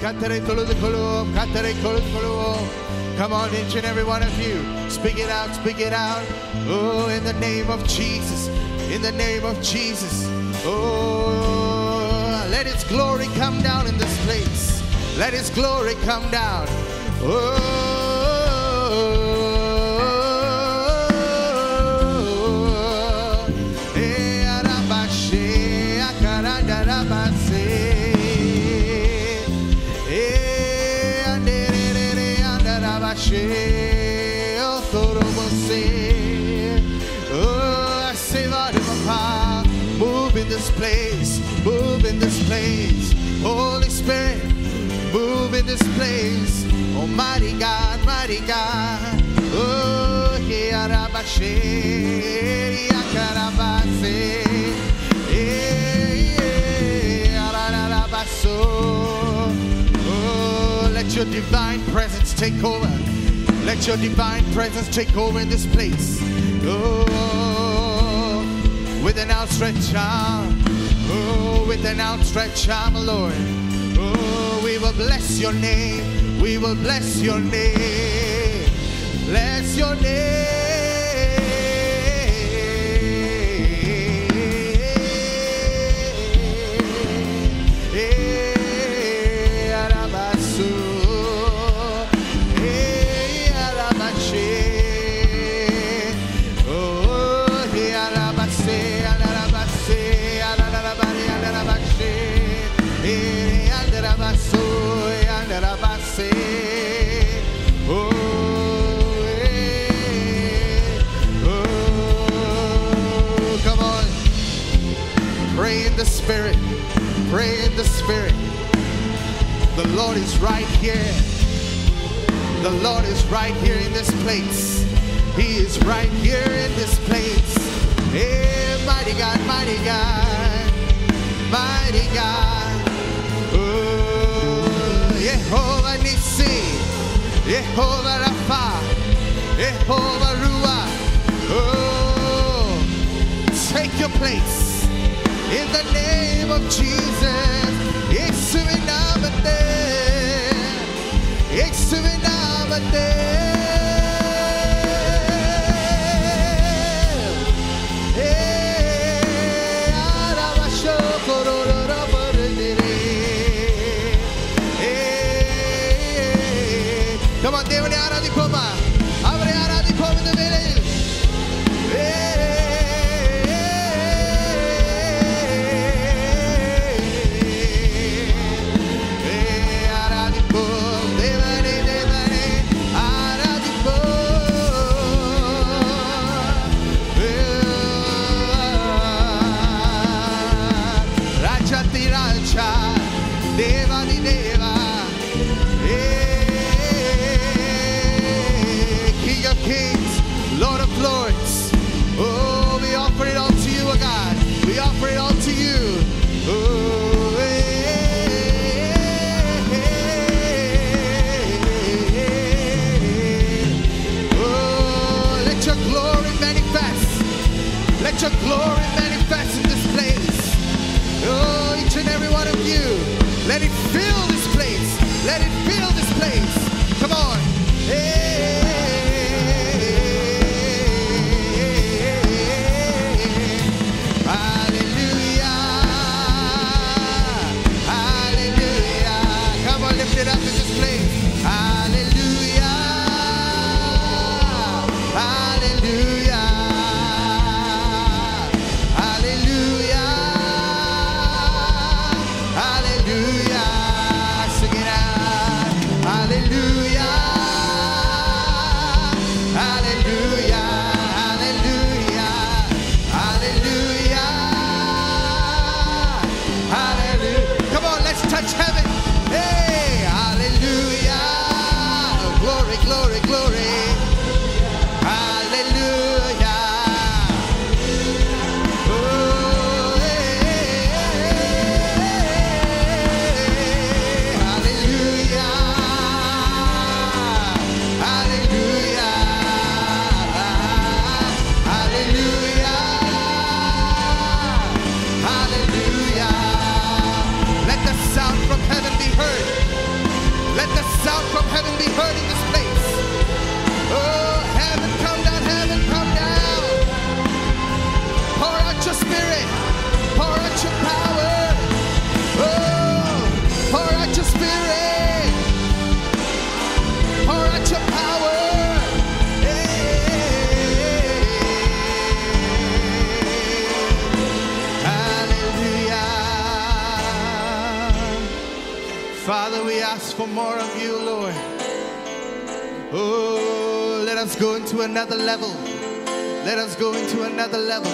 Come on, each and every one of you. Speak it out, speak it out. Oh, in the name of Jesus. In the name of Jesus. Oh, let His glory come down in this place. Let His glory come down. Oh. Move in this place, move in this place. Holy Spirit, move in this place. Almighty God, mighty God. Oh, oh, let your divine presence take over. Let your divine presence take over in this place. Oh, with an outstretched arm. Oh, with an outstretched arm, Lord. Oh, we will bless your name. We will bless your name. Bless your name. Spirit, pray in the Spirit. The Lord is right here. The Lord is right here in this place. He is right here in this place. Hey, mighty God, mighty God, mighty God. Oh, Jehovah Nissi, Jehovah Rapha, Jehovah Ruah. Oh, take your place. In the name of Jesus, Yesu inamate, Yesu inamate. Hey, arabasho kororo bardire. Hey, come on, devane aradipoma, avare aradipoma in the village. Let your glory manifest in this place. Oh, each and every one of you, let it fill this place. Let it fill this place. Come on. Hey. Hallelujah. Hallelujah. Come on, lift it up in this place. Hallelujah. Hallelujah. Glory, glory. Hallelujah. Oh, hallelujah. Hallelujah. Hallelujah. Hallelujah. Let the sound from heaven be heard. Let the sound from heaven be heard in this place. Oh, heaven come down, heaven come down. Pour out your spirit, pour out your power. Oh, pour out your spirit, pour out your power. Father, we ask for more of you, Lord. Oh, let us go into another level. Let us go into another level.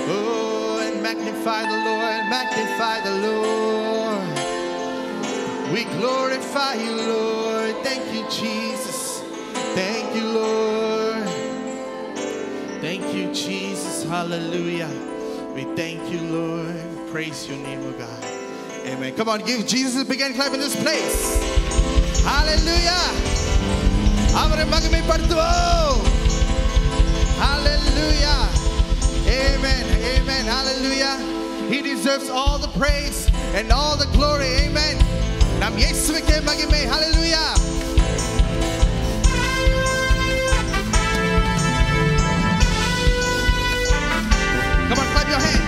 Oh, and magnify the Lord, magnify the Lord. We glorify you, Lord. Thank you, Jesus. Thank you, Lord. Thank you, Jesus. Hallelujah. We thank you, Lord. Praise your name, oh God. Amen. Come on, give Jesus a big hand clap in this place. Hallelujah. Hallelujah. Amen. Amen. Hallelujah. He deserves all the praise and all the glory. Amen. Nam Yesuvukke magime. Hallelujah. Come on, clap your hands.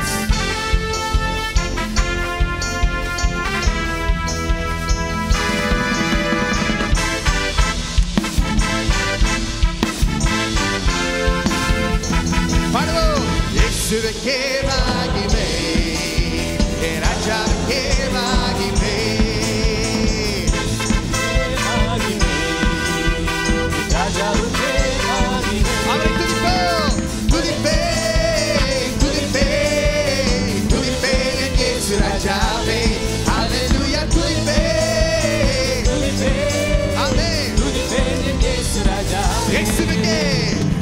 Yesuvukke magime, Rajavukke magime. Rajavukke magime. Amen. Tudipe, Yesu Rajave. Hallelujah, tudipe. Amen. Tudipe, Yesu Rajave.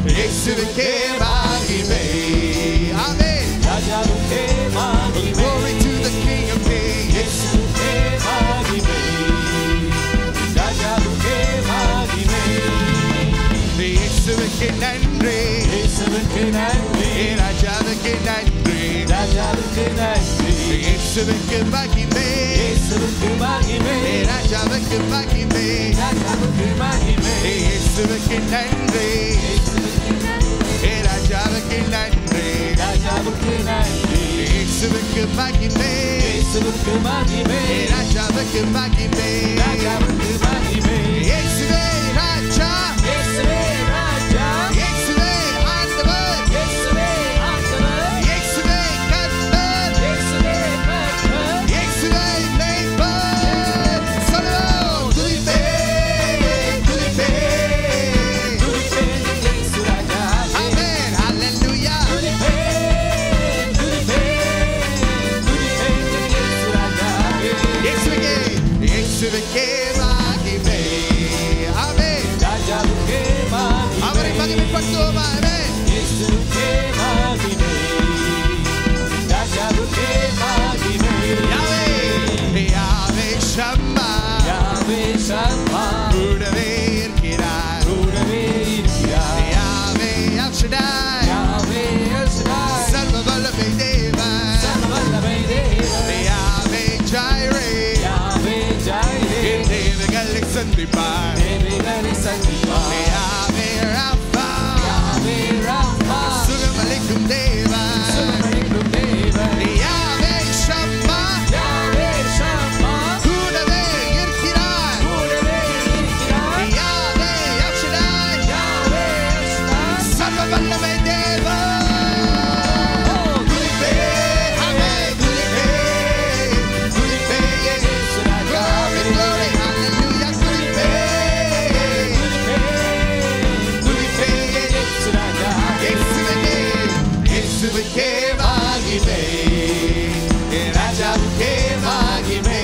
Yesuvukke magime. Glory to the King of Kings. Yesuvukke magime. Rajavukke magime. Yesuvukke nandri. Yesuvukke nandri. Rajavukke nandri. Rajavukke nandri. Yesuvukke magime. Yesuvukke magime. Rajavukke magime. Rajavukke magime. Yesuvukke nandri. Rajavukke nandri. Rajavukke nandri. Yesuvukke magime. Yesuvukke magime. Rajavukke magime. Rajavukke magime. Yesuve Raja. Yesuve Raja. Yesuve Andavar. Yesuve Andavar. Yesuve Kadvar. Yesuve Kadvar. Yesuve Neighbor. Salom. Tudipe. Tudipe. Tudipe. Yesu Raja. Amen. Hallelujah. Tudipe. Yesuvukke magime. Amen. Rajavukke magime. Avare magime pattoma. Amen. Yesuvukke magime. Rajavukke magime. Yahweh, Yahweh Shammah. Yahweh Shammah. Kudave irkirai. Kudave irkirai. Yahweh El Shaddai. Yahweh El Shaddai. Sarva Vallabhai Deva. Sarva Vallabhai Deva. Yahweh Jireh. Sandipar. Yahweh Rapha. Yahweh Rapha. Assalamu alaikum Deva. Assalamu alaikum Deva. Yahweh Shammah. Yahweh Shammah. Kudave irkirai. Kudave irkirai. Yahweh El Shaddai. Yahweh El Shaddai. Sarva Vallabhai Deva. Tudipe. Amen. Tudipe. Tudipe. Yesu Raja. Glory. Hallelujah. Yesuvukke magime. Rajavukke magime.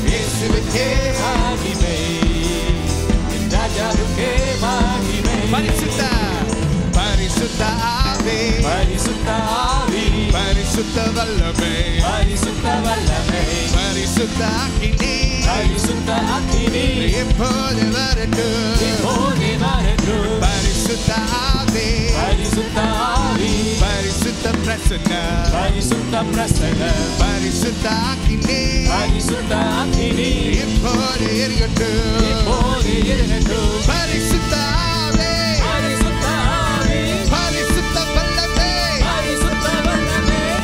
Yesuvukke magime. Rajavukke magime. Parisuddha. Parisuddha Ave. Parisuddha Ave. Parisuddha Vallabhai. Parisuddha Vallabhai. Parisuddha Akini. Parisuddha Akini. Eppode varattum. Eppode varattum. Parisuddha Ave. Parisuddha Ave. Parisuddha Prasanna. Parisuddha Prasanna. Parisuddha Akini. Parisuddha Akini. Eppode எரியட்டும் பரிசுத்த ஆவி பரிசுத்த வல்லமே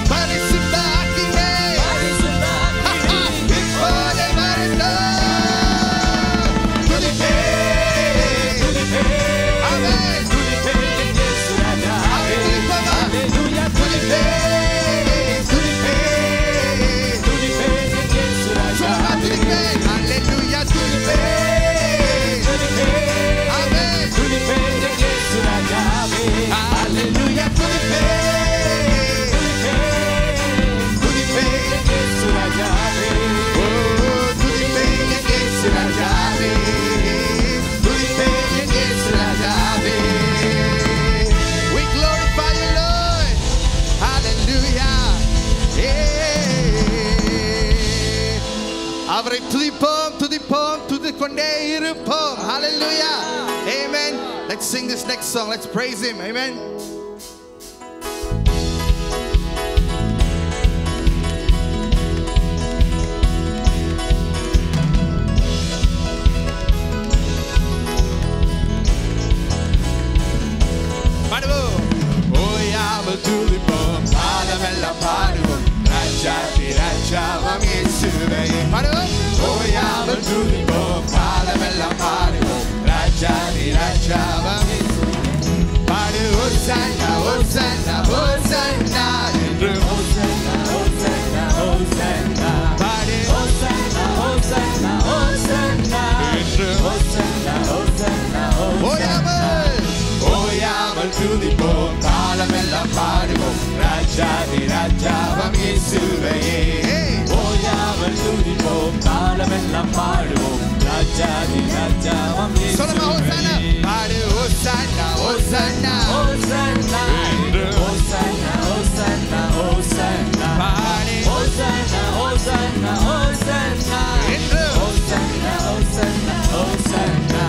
பரிசுத்த அக்கினி இப்போதே வரட்டும் துதிப்பே ஆமென் துதிப்பே இயேசு ராஜா ஹalleluya துதிப்பே துதிப்பே துதிப்பே இயேசு ராஜா துதிப்பே ஹalleluya துதிப்பே துதிப்பே ஆமென் துதிப்பே இயேசு ராஜா ஹalleluya துதிப்பே துதிப்பே இயேசு ராஜா ஓ துதிப்பே இயேசு ராஜா துதிப்பே இயேசு ராஜா we glorify you Lord hallelujah அவரை துதிப்போம் துதிப்போம் துதிக்கொண்டே இருப்போம் hallelujah amen let's sing this next song let's praise him amen பாடுவோம் ஓயாமல் துதிப்போம் பாடமெல்லாம் பாடுவோம் ராஜாதி ராஜாவாம் இயேசுவே பாடுவோம் ஓயாமல் துதிப்போம் பாடமெல்லாம் பாடுவோம் ராஜாதி ராஜாவாம் இயேசுவே பாடு ஹோசன்னா ஹோசன்னா ஹோசன்னா என்று ஹோசன்னா ஹோசன்னா ஹோசன்னா பாடு ஹோசன்னா ஹோசன்னா ஹோசன்னா என்று ஹோசன்னா ஹோசன்னா ஓயாமல் துதிப்போம் காலமெல்லாம் பாடுவோம் ராஜாதி ராஜாவாம் இயேசுவே ஓயாமல் துதிப்போம் காலமெல்லாம் பாடுவோம் ராஜாதி ராஜாவாம் இயேசுவே பாடு ஹோசன்னா ஹோசன்னா ஹோசன்னா ஹோசன்னா ஹோசன்னா ஹோசன்னா பாடு ஹோசன்னா ஹோசன்னா ஹோசன்னா ஹோசன்னா ஹோசன்னா ஹோசன்னா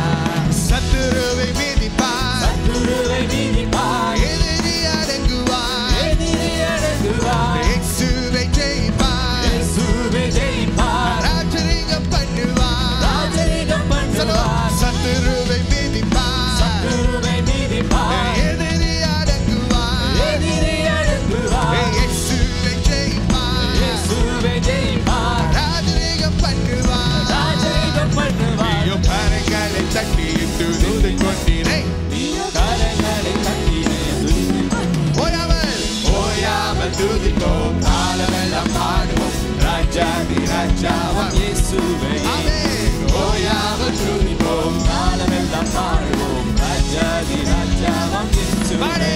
சத்துருவை மிதிப்பார் சத்துருவை மிதிப்பார் எதிரி அடங்குவார் எதிரி அடங்குவார் இயேசுவை ஜெயிப்பார் இயேசுவை ஜெயிப்பார் ராஜரீகம் பண்ணுவார் ராஜரீகம் பண்ணுவார் சத்துருவை மிதிப்பார் சத்துருவை மிதிப்பார் எதிரி அடங்குவார் எதிரி அடங்குவார் இயேசுவை ஜெயிப்பார் இயேசுவை ஜெயிப்பார் ராஜரீகம் பண்ணுவார் ராஜரீகம் பண்ணுவார் நீயோ கரங்களை தட்டி துதித்து கொண்டீரே நீயோ கரங்களை தட்டி ஓயாமல் துதிப்போம் காலமெல்லாம் பாடுவோம் ராஜாதி ராஜாவாம் இயேசுவே ஓயாமல் துதிப்போம் காலமெல்லாம் பாடுவோம் ராஜாதி ராஜாவாம் இயேசுவே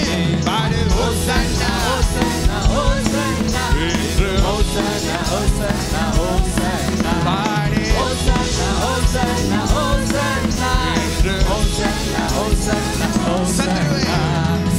பாடு ஹோசன்னா ஹோசன்னா ஹோசன்னா ஹோசன்னா ஹோசன்னா ஹோசன்னா பாடு ஹோசன்னா ஹோசன்னா ஹோசன்னா ஹோசன்னா ஹோசன்னா ஹோசன்னா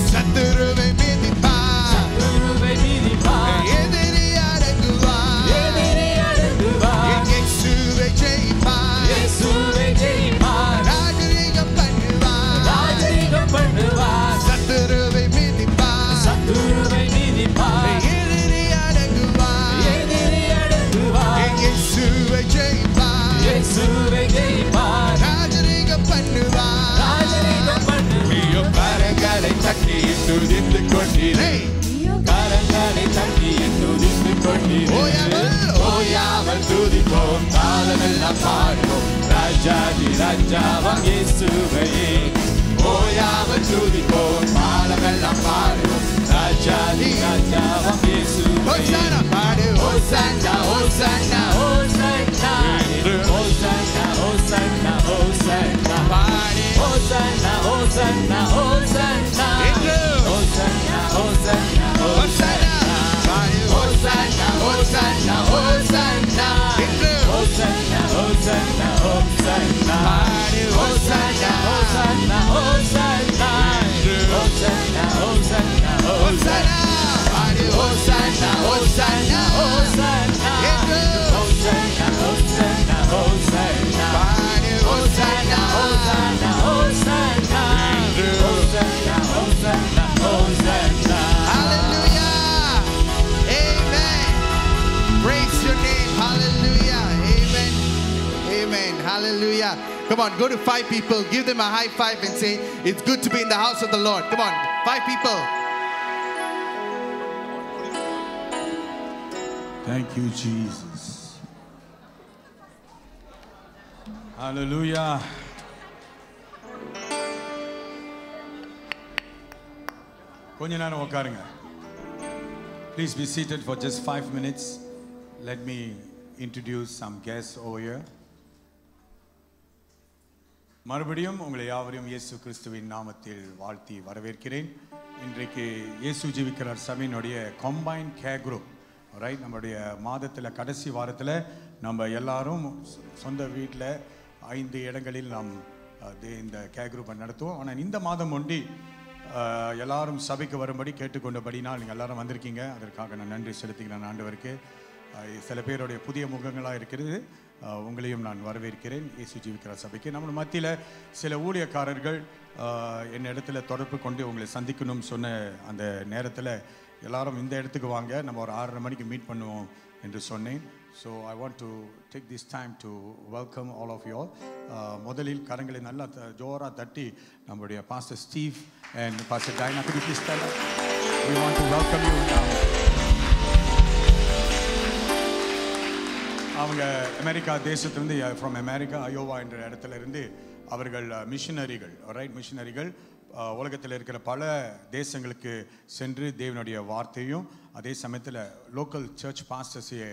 சத்துருவை மிதிப்பார் சத்துருவை மிதிப்பார் எதிரி அடங்குவார் எதிரி அடங்குவார் இயேசுவை ஜெயிப்பார் இயேசுவை ஜெயிப்பார் ராஜரீகம் பண்ணுவார் ராஜரீகம் பண்ணுவார் சத்துருவை மிதிப்பார் சத்துருவை மிதிப்பார் எதிரி அடங்குவார் எதிரி அடங்குவார் இயேசுவை ஜெயிப்பார் இயேசுவை ஜெயிப்பார் ராஜரீகம் பண்ணுவார் ராஜரீகம் பண்ணுவார் நீயோ கரங்களை தட்டி துதித்து கொண்டீரே கரங்களை தட்டி துதித்து கொண்டீரே ஓயாமல் துதிப்போம் காலமெல்லாம் பாடுவோம் ராஜாதி ராஜாவாம் இயேசுவே ஓயாமல் துதிப்போம் காலமெல்லாம் பாடுவோம் ராஜாதி ராஜாவாம் இயேசுவே பாடு ஹோசன்னா ஹோசன்னா ஹோசன்னா ஹோசன்னா ஹோசன்னா ஹோசன்னா பாடு ஹோசன்னா ஹோசன்னா ஹோசன்னா ஹோசன்னா ஹோசன்னா ஹோசன்னா பாடு ஹோசன்னா ஹோசன்னா ஹோசன்னா ஹோசன்னா ஹோசன்னா ஹோசன்னா பாடு ஹோசன்னா ஹோசன்னா ஹோசன்னா ஹோசன்னா ஹோசன்னா ஹோசன்னா பாடு ஹோசன்னா ஹோசன்னா ஹோசன்னா ஹோசன்னா Hallelujah. Come on, go to 5 people, give them a high five and say, it's good to be in the house of the Lord. Come on, 5 people. Thank you, Jesus. Hallelujah. கொஞ்ச நேரம் உட்காருங்க. Please be seated for just 5 minutes. Let me introduce some guests over here. மறுபடியும் உங்களை யாவரையும் இயேசு கிறிஸ்துவின் நாமத்தில் வாழ்த்தி வரவேற்கிறேன். இன்றைக்கு இயேசு ஜீவிக்கிறார் சபையினுடைய கம்பைன்ட் கேர் குரூப், ரைட், நம்மளுடைய மாதத்தில் கடைசி வாரத்தில் நம்ம எல்லாரும் சொந்த வீட்டில் 5 இடங்களில் நாம் இந்த கேர் குரூப்பை நடத்துவோம். ஆனால் இந்த மாதம் ஒண்டி எல்லாரும் சபைக்கு வரும்படி கேட்டுக்கொண்டபடினால் நீங்கள் எல்லாரும் வந்திருக்கீங்க. அதற்காக நான் நன்றி செலுத்துகிறேன் ஆண்டவருக்கு. சில பேருடைய புதிய முகங்களாக இருக்கிறது, உங்களையும் நான் வரவேற்கிறேன் இயேசு ஜீவிக்கிறார் சபைக்கு. நம்ம மத்தியில் சில ஊழியக்காரர்கள் என் இடத்துல தொடர்பு கொண்டு உங்களை சந்திக்கணும்னு சொன்ன அந்த நேரத்தில் எல்லாரும் இந்த இடத்துக்கு வாங்க, நம்ம ஒரு 6:30 மணிக்கு மீட் பண்ணுவோம் என்று சொன்னேன். So I want to take this time to welcome all of you all. முதலில் கரங்களை நல்லா ஜோரா தட்டி நம்முடைய Pastor Steve and Pastor Diana, could you please stand up? We want to welcome you now. அவங்க அமெரிக்கா தேசத்திலிருந்து, from America, அயோவா என்ற இடத்துல இருந்து அவர்கள் மிஷனரிகள், ரைட், மிஷனரிகள் உலகத்தில் இருக்கிற பல தேசங்களுக்கு சென்று தேவனுடைய வார்த்தையும் அதே சமயத்தில் லோக்கல் சர்ச் பாஸ்டர்ஸையே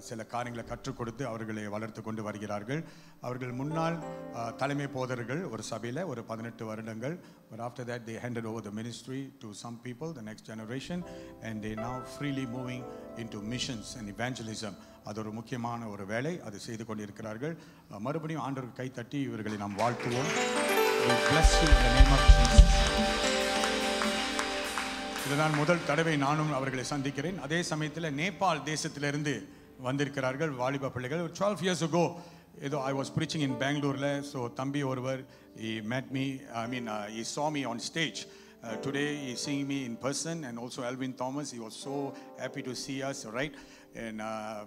சில காரியங்களை கற்றுக் கொடுத்து அவர்களை வளர்த்து கொண்டு வருகிறார்கள். அவர்கள் முன்னாள் தலைமை போதர்கள் ஒரு சபையில் ஒரு 18 வருடங்கள். But after that they handed over the ministry to some people, the next generation, and they now freely moving into missions and evangelism. அது ஒரு முக்கியமான ஒரு வேலை, அது செய்து கொண்டிருக்கிறார்கள். மறுபடியும் ஆண்டவருக்கு கை தட்டி இவர்களை நாம் வாழ்த்துவோம். We bless you in the name of Jesus. இதுதான் முதல் தடவை நானும் அவர்களை சந்திக்கிறேன். அதே சமயத்தில் நேபாள் தேசத்திலிருந்து வந்திருக்கிறார்கள் வாலிப பிள்ளைகள். 12 years ago ஏதோ I was preaching in Bangalore. So தம்பி ஒருவர் he met me, he saw me on stage. Today he is seeing me in person, and also Alvin Thomas, he was so happy to see us, right? And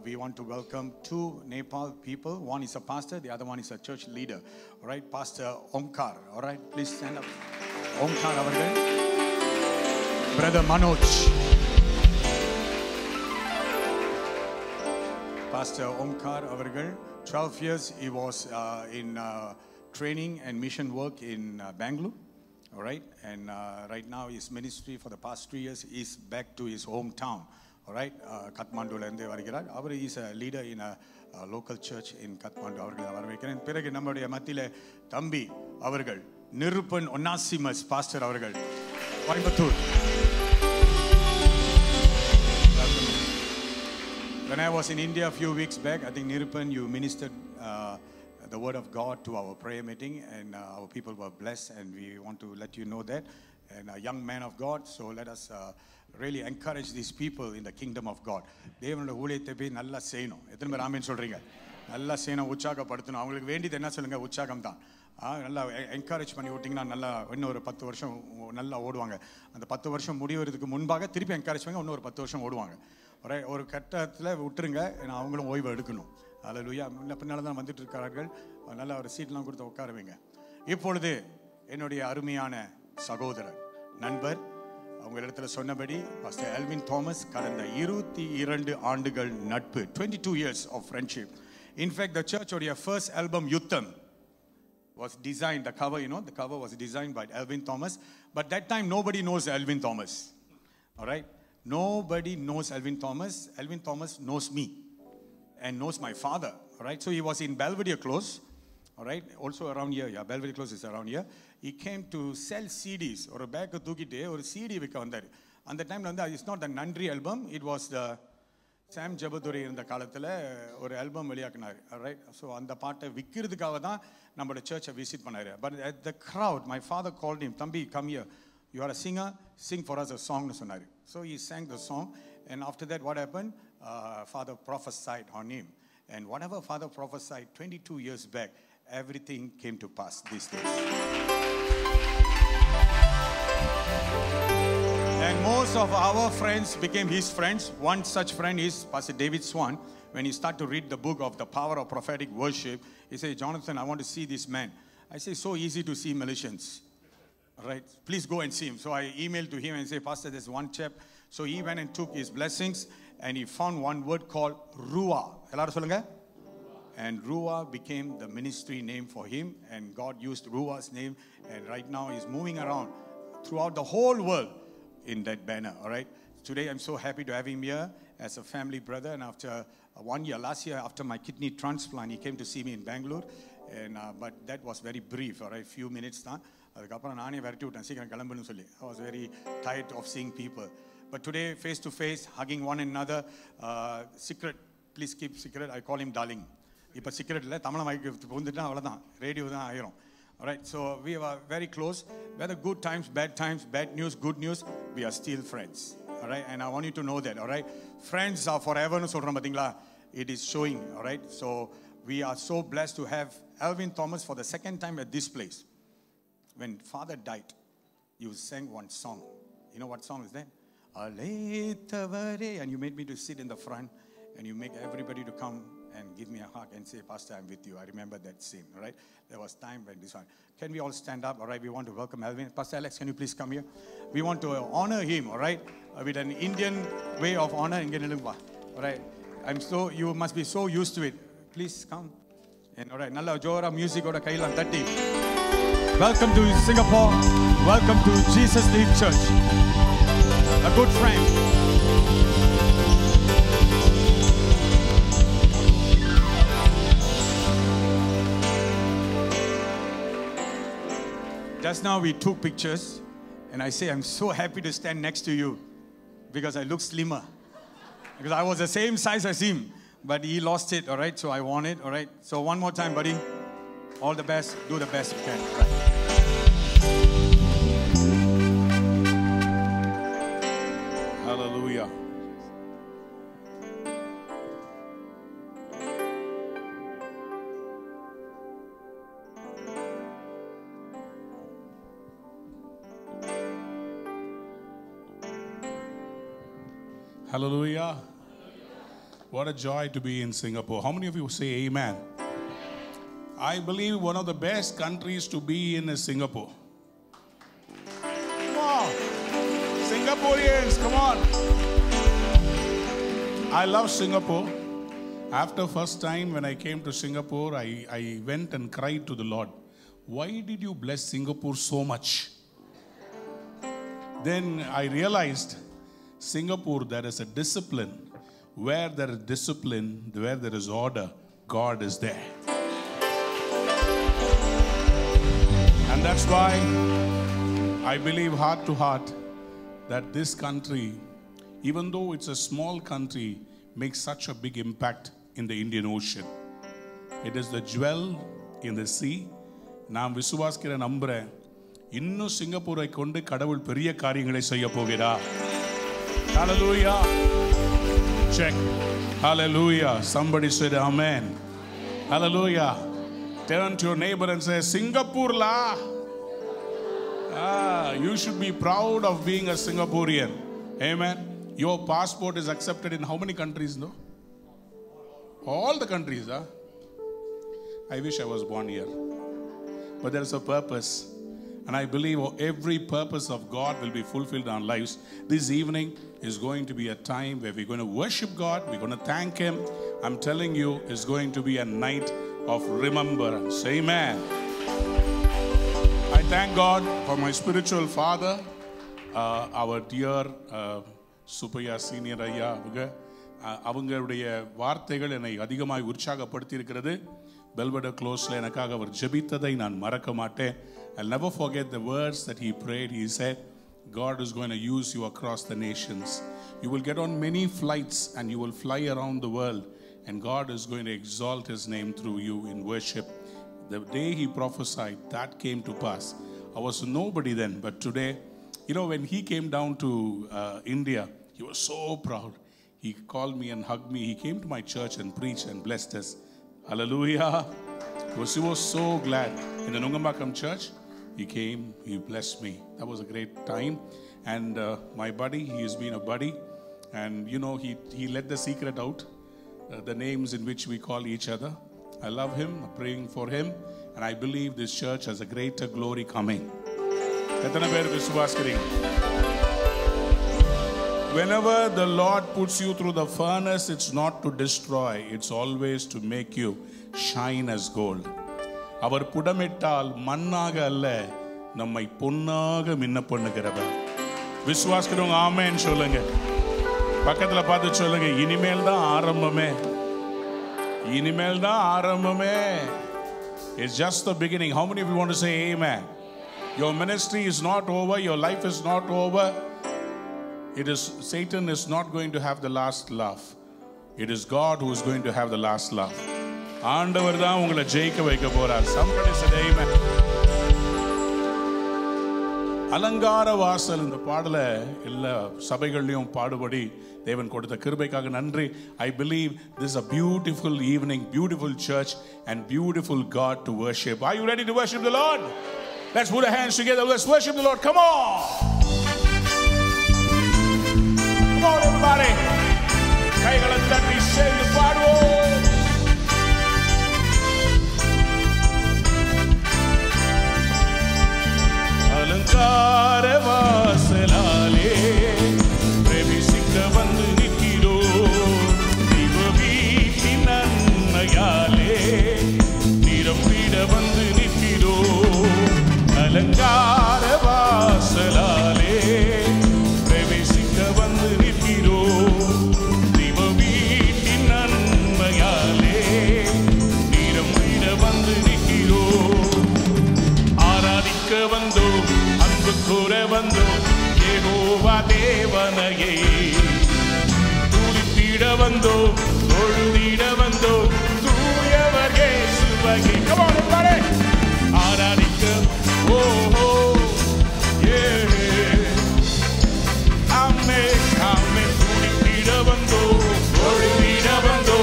we want to welcome 2 Nepal people. One is a pastor, the other one is a church leader, all right? Pastor Omkar, all right, please stand up. Omkar avargal, brother Manoj. Pastor Omkar avargal, 12 years he was in training and mission work in Bangalore, all right? And right now his ministry for the past 3 years is back to his hometown, all right? Kathmanduல இருந்து வருகிறார். அவர் is a leader in a local church in Kathmandu. அவர்களை வரவேற்கிறேன். பிறகு நம்முடைய மத்தியில தம்பி அவர்கள் Nirupan ஒன்னாசிமஸ் pastor அவர்கள் Coimbatore. When I was in India a few weeks back, I think Nirupan, you ministered the word of God to our prayer meeting, and our people were blessed, and we want to let you know that. And a young man of God, so let us really encourage these people in the kingdom of God. தேவனுடைய ஊழியத்தை போய் நல்லா செய்யணும். எத்தனை பேர் ஆமென் சொல்றீங்க? நல்லா செய்யணும், உற்சாகப்படுத்தணும். அவங்களுக்கு வேண்டியது என்ன சொல்லுங்க? உற்சாகம் தான். நல்லா என்கரேஜ் பண்ணி விட்டிங்கன்னா நல்லா இன்னும் ஒரு 10 வருஷம் நல்லா ஓடுவாங்க. அந்த 10 வருஷம் முடிவதுக்கு முன்பாக திருப்பி என்கரேஜ் பண்ணி இன்னும் ஒரு 10 வருஷம் ஓடுவாங்க. ஒரு கட்டத்தில் விட்டுருங்க, ஏன்னா அவங்களும் ஓய்வு எடுக்கணும். அல்லேலூயா. பின்னால் தான் வந்துட்டு இருக்கிறார்கள். நல்லா ஒரு சீட்லாம் கொடுத்து உட்காருவீங்க. இப்பொழுது என்னுடைய அருமையான சகோதரர் நண்பர் அவங்க இடத்துல சொன்னபடி பாஸ்டர் ஆல்வின் தாமஸ் கடந்த 22 ஆண்டுகள் நட்பு, 22 years of friendship. In fact, the church odia first album Yutham was designed, the cover was designed by Alvin Thomas, but that time nobody knows Alvin Thomas, all right? Nobody knows Alvin Thomas. Alvin Thomas knows me and knows my father, all right? So he was in Belvedere Close, all right? Also around here, yeah, Belvedere Close is around here. He came to sell CDs, or a bag தூக்கிட்டு ஒரு CD விற்க வந்தார். அந்த டைம்ல வந்து it's not the Nandri album, it was the சாம் ஜெபதுரை இருந்த காலத்தில் ஒரு ஆல்பம் வெளியாக்குனார், ரைட்? ஸோ அந்த பாட்டை விற்கிறதுக்காக தான் நம்மளோட சர்ச்சை விசிட் பண்ணார். But at the crowd my father called him, தம்பி come here, you are a singer, sing for us a சாங்னு சொன்னார். So he sang the song, and after that what happened, father prophesied on him, and whatever father prophesied 22 years back, everything came to pass these days. And most of our friends became his friends. One such friend is Pastor David Swan, when you start to read the book of the power of prophetic worship, he says, Jonathan, I want to see this man. I say, so easy to see Malaysians. All right, please go and see him. So I emailed to him and say, Pastor, there's one chap. So he went and took his blessings and he found one word called Ruah. And Ruah became the ministry name for him, and God used Ruah's name, and right now he's moving around throughout the whole world in that banner, all right? Today I'm so happy to have him here as a family brother, and after 1 year, last year after my kidney transplant, he came to see me in Bangalore, and but that was very brief, all right, few minutes. I was very tired of seeing people. But today, face to face, hugging one another, secret, please keep secret, I call him darling. இப்போ secret இல்லை தமிழ் மைக்கு வந்துட்டா அவ்வளோதான் radio தான் ஆயிரும். All right, so we are very close. Whether good times, bad news, good news, we are still friends. All right, and I want you to know that. All right, friends are forever. No சொல்றோம் பாத்தீங்களா? It is showing. All right, so we are so blessed to have Alvin Thomas for the second time at this place. When father died, you sang one song. You know what song is that? Aletavare, and you made me to sit in the front, and you make everybody to come and give me a hug and say, Pastor, I'm with you. I remember that scene, all right? There was time when this one. Can we all stand up, all right? We want to welcome Alvin. Pastor Alex, can you please come here? We want to honor him, all right? With an Indian way of honor. All right? You must be so used to it. Please come. And all right, Nalla Jora music or Kailan Tatti. Welcome to Singapore. Welcome to Jesus Lead Church. A good friend. Just now we took pictures, and I say, I'm so happy to stand next to you because I look slimmer. Because I was the same size as him, but he lost it, all right? So I won it, all right? So one more time, buddy. All the best. Do the best you can, all right? Hallelujah. Hallelujah. What a joy to be in Singapore. How many of you say amen? I believe one of the best countries to be in is Singapore. Come on. Singaporeans, come on. I love Singapore. After first time when I came to Singapore, I went and cried to the Lord. Why did you bless Singapore so much? Then I realized Singapore, there is a discipline. Where there is discipline, where there is order, God is there. And that's why I believe heart to heart that this country, even though it's a small country, makes such a big impact in the Indian Ocean. It is the jewel in the sea. நான் விசுவாசிக்கிற நம்புறேன் இன்னும் சிங்கப்பூரை கொண்டு கடவுள் பெரிய காரியங்களை செய்ய போகிறார். Hallelujah. Check. Hallelujah. Somebody said amen. Hallelujah. Turn to your neighbor and say, Singapore la. You should be proud of being a Singaporean. Amen. Your passport is accepted in how many countries, no? All the countries, huh? I wish I was born here. But there is a purpose. And I believe every purpose of God will be fulfilled in our lives. This evening is going to be a time where we're going to worship God. We're going to thank Him. I'm telling you, it's going to be a night of remembrance. Amen. I thank God for my spiritual father, our dear Supaya Senior Ayya. அவங்களுடைய வார்த்தைகள் என்னை அதிகமாய் உற்சாகப்படுத்தி இருக்கிறது. Belvedere Close-ல எனக்காக அவர் ஜெபித்ததை நான் மறக்க மாட்டேன். I'll never forget the words that he prayed. He said, God is going to use you across the nations. You will get on many flights and you will fly around the world, and God is going to exalt His name through you in worship. The day he prophesied, that came to pass. I was nobody then, but today, you know, when he came down to India, he was so proud. He called me and hugged me. He came to my church and preached and blessed us. Hallelujah. He was so glad. In the Nungambakam church, he came, he blessed me. That was a great time. And my buddy, he has been a buddy. And you know, he let the secret out. the names in which we call each other. I love him, I'm praying for him, and I believe this church has a greater glory coming. Whenever the Lord puts you through the furnace, it's not to destroy, it's always to make you shine as gold. அவர் புடமிட்டால் மண்ணாக அல்ல, நம்மை பொன்னாக மின்ன பண்ணுகிறவர். விசுவாசிக்கிறவங்க ஆமென் சொல்லுங்க. பக்கத்துல பார்த்து சொல்லுங்க, இனிமேல் தான் ஆரம்பமே. இனிமேல் தான் ஆரம்பமே. It's just the beginning. How many of you want to say amen? Your ministry is not over, your life is not over. It is, Satan is not going to have the last laugh. It is God who is going to have the last laugh. ஆண்டவர் தான் உங்களை ஜெயிக்க வைக்க போறார். Somebody say amen. அலங்கார வாசல் இந்த பாடல எல்லா சபைகளிலும் பாடுபடி தேவன் கொடுத்த கிருபைக்காக நன்றி. I believe this is a beautiful evening, beautiful church and beautiful God to worship. Are you ready to worship the Lord? Let's put our hands together. Let's worship the Lord. Come on. Come on everybody. கைகளை தட்டி சேர்ந்து பாடுவோம். அலங்கார வாசலாலே பிரவேசிக்க வந்து நிற்கிறோ, தெய்வ வீட்டின் நன்மையாலே நிரம்பிட வந்து நிற்கிறோ. அலங்கார வாசலாலே பிரவேசிக்க வந்து நிற்கிறோ, தெய்வ வீட்டின் நன்மையாலே நிரம்பிட வந்து நிற்கிறோ. ஆராதிக்க வந்தோ, அன்பு கூற வந்தோ, யெகோவா தேவனையே துதித்திட வந்தோ, தொழுதிட வந்தோ, தூயவர் இயேசுவையே. Come on everybody. ஆராதிக்க ஓஹோ ஆமே ஆமே துதித்திட வந்தோ, தொழுதிட வந்தோ,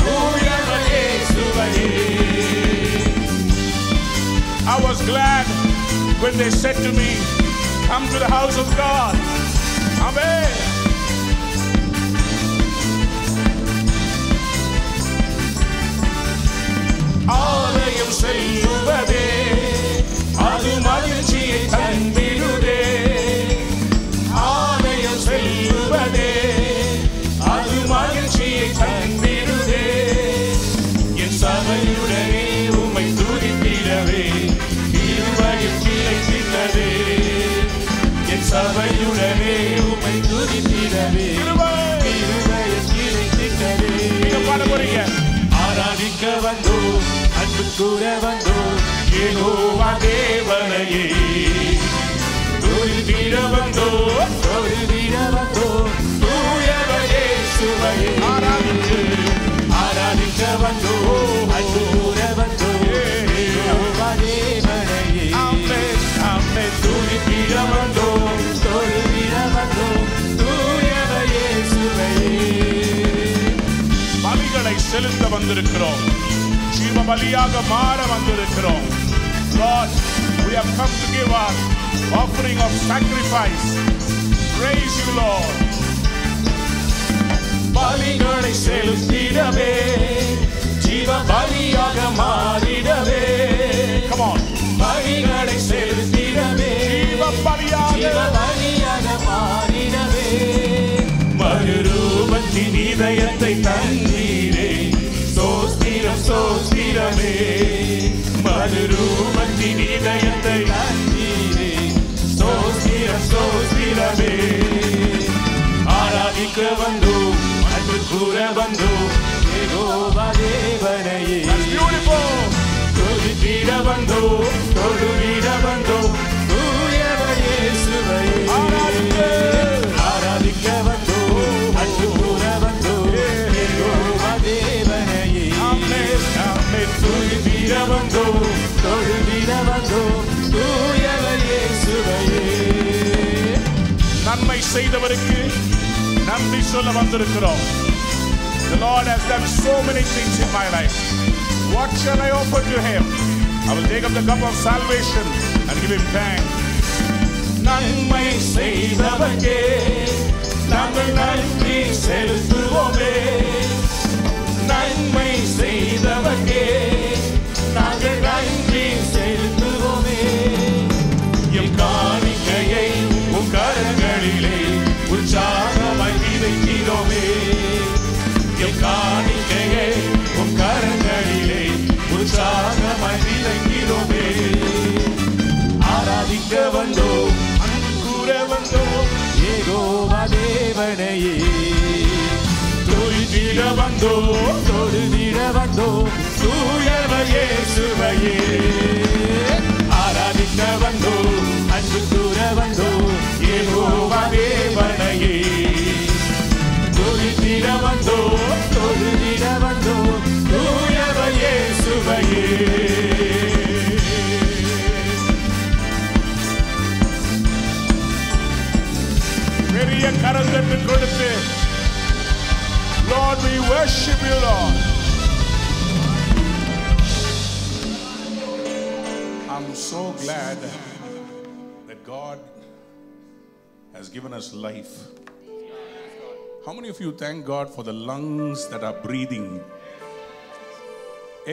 தூயவர் இயேசுவையே. I was glad when they said to me, come to the house of God. Amen. ஆலயம் செல்லுவதே அது மகிழ்ச்சியை தந்திடுதே. ஆலயம் செல்லுவதே அது மகிழ்ச்சியை தந்திடுதே. என் சபையுடனே உம்மை துதித்திடவே இருவகையில் கிடைத்திட்டதே. என் சபையுடனே உம்மை துதித்திடவே இருவகையில் கிடைத்திட்டதே. நீங்க பாட போறீங்க. ஆராதிக்க வந்தோ, அன்பு கூற வந்தோ, யெகோவா தேவனையே துதித்திட வந்தோ, தொழுதிட வந்தோ, தூயவர் இயேசுவையே. ஆராதிக்க வந்தோ, அன்பு கூற வந்தோ, யெகோவா தேவனையே துதித்திட வந்தோ, தொழுதிட வந்தோ, தூயவர் இயேசுவையே. பலிகளை செலுத்த வந்திருக்கிறோம், ஜீவ பலியாக மாற வந்திருக்கிறோம். Lord, we have come to give our offering of sacrifice. Praise you, Lord. பலிகளை செலுத்திடவே, ஜீவ பலியாக மாறிடவே. Come on. பலிகளை செலுத்திடவே, ஜீவ பலியாக மாறிடவே. மறுரூபத்தின் இதயத்தை தந்தீரே, சோஸ்திரம் சோஸ்திரமே. மறுரூபத்தின் இதயத்தை தந்தீரே, சோஸ்திரம் சோஸ்திரமே. ஆராதிக்க வந்தோ, அன்பு கூற வந்தோ, யெகோவா தேவனையே துதித்திட வந்தோ, தொழுதிட வந்தோ, தூயவர் இயேசுவையே. ஆராதிக்க வந்தோ, அன்பு கூற வந்தோ, யெகோவா தேவனையே துதித்திட வந்தோ, தொழுதிட வந்தோ, தூயவர் இயேசுவையே. நன்மை செய்தவருக்கு நன்றி சொல்ல வந்திருக்கிறோம். The Lord has done so many things in my life. What shall I offer to him? I will take up the cup of salvation and give him thanks. நன்மை செய்தவர்க்கே நாங்கள் நன்றி செலுத்துவோமே. நன்மை செய்தவர்க்கே நாங்கள் நன்றி செலுத்துவோமே. எம் காணிக்கையை உம் கரங்களிலே உற்சாகமாய் விதைக்கிறோமே. எம் காணிக்கையை உம் கரங்களிலே உற்சாகமாய் விதைக்கிறோமே. ஆராதிக்க வந்தோம், அன்பு கூற வந்தோம், யெகோவா தேவனையே. தொழுதிட வந்தோம், தொழுதிட வந்தோம், தூயவர் இயேசுவையே. ஆராதிக்க வந்தோம், அன்பு கூற வந்தோம், யெகோவா தேவனையே. தொழுதிட வந்தோம், தொழுதிட வந்தோம், தூயவர் இயேசுவையே. பெரிய கரந்தட்டு கொடுத்து, Lord, we worship you, Lord. I'm so glad that God has given us life. How many of you thank God for the lungs that are breathing?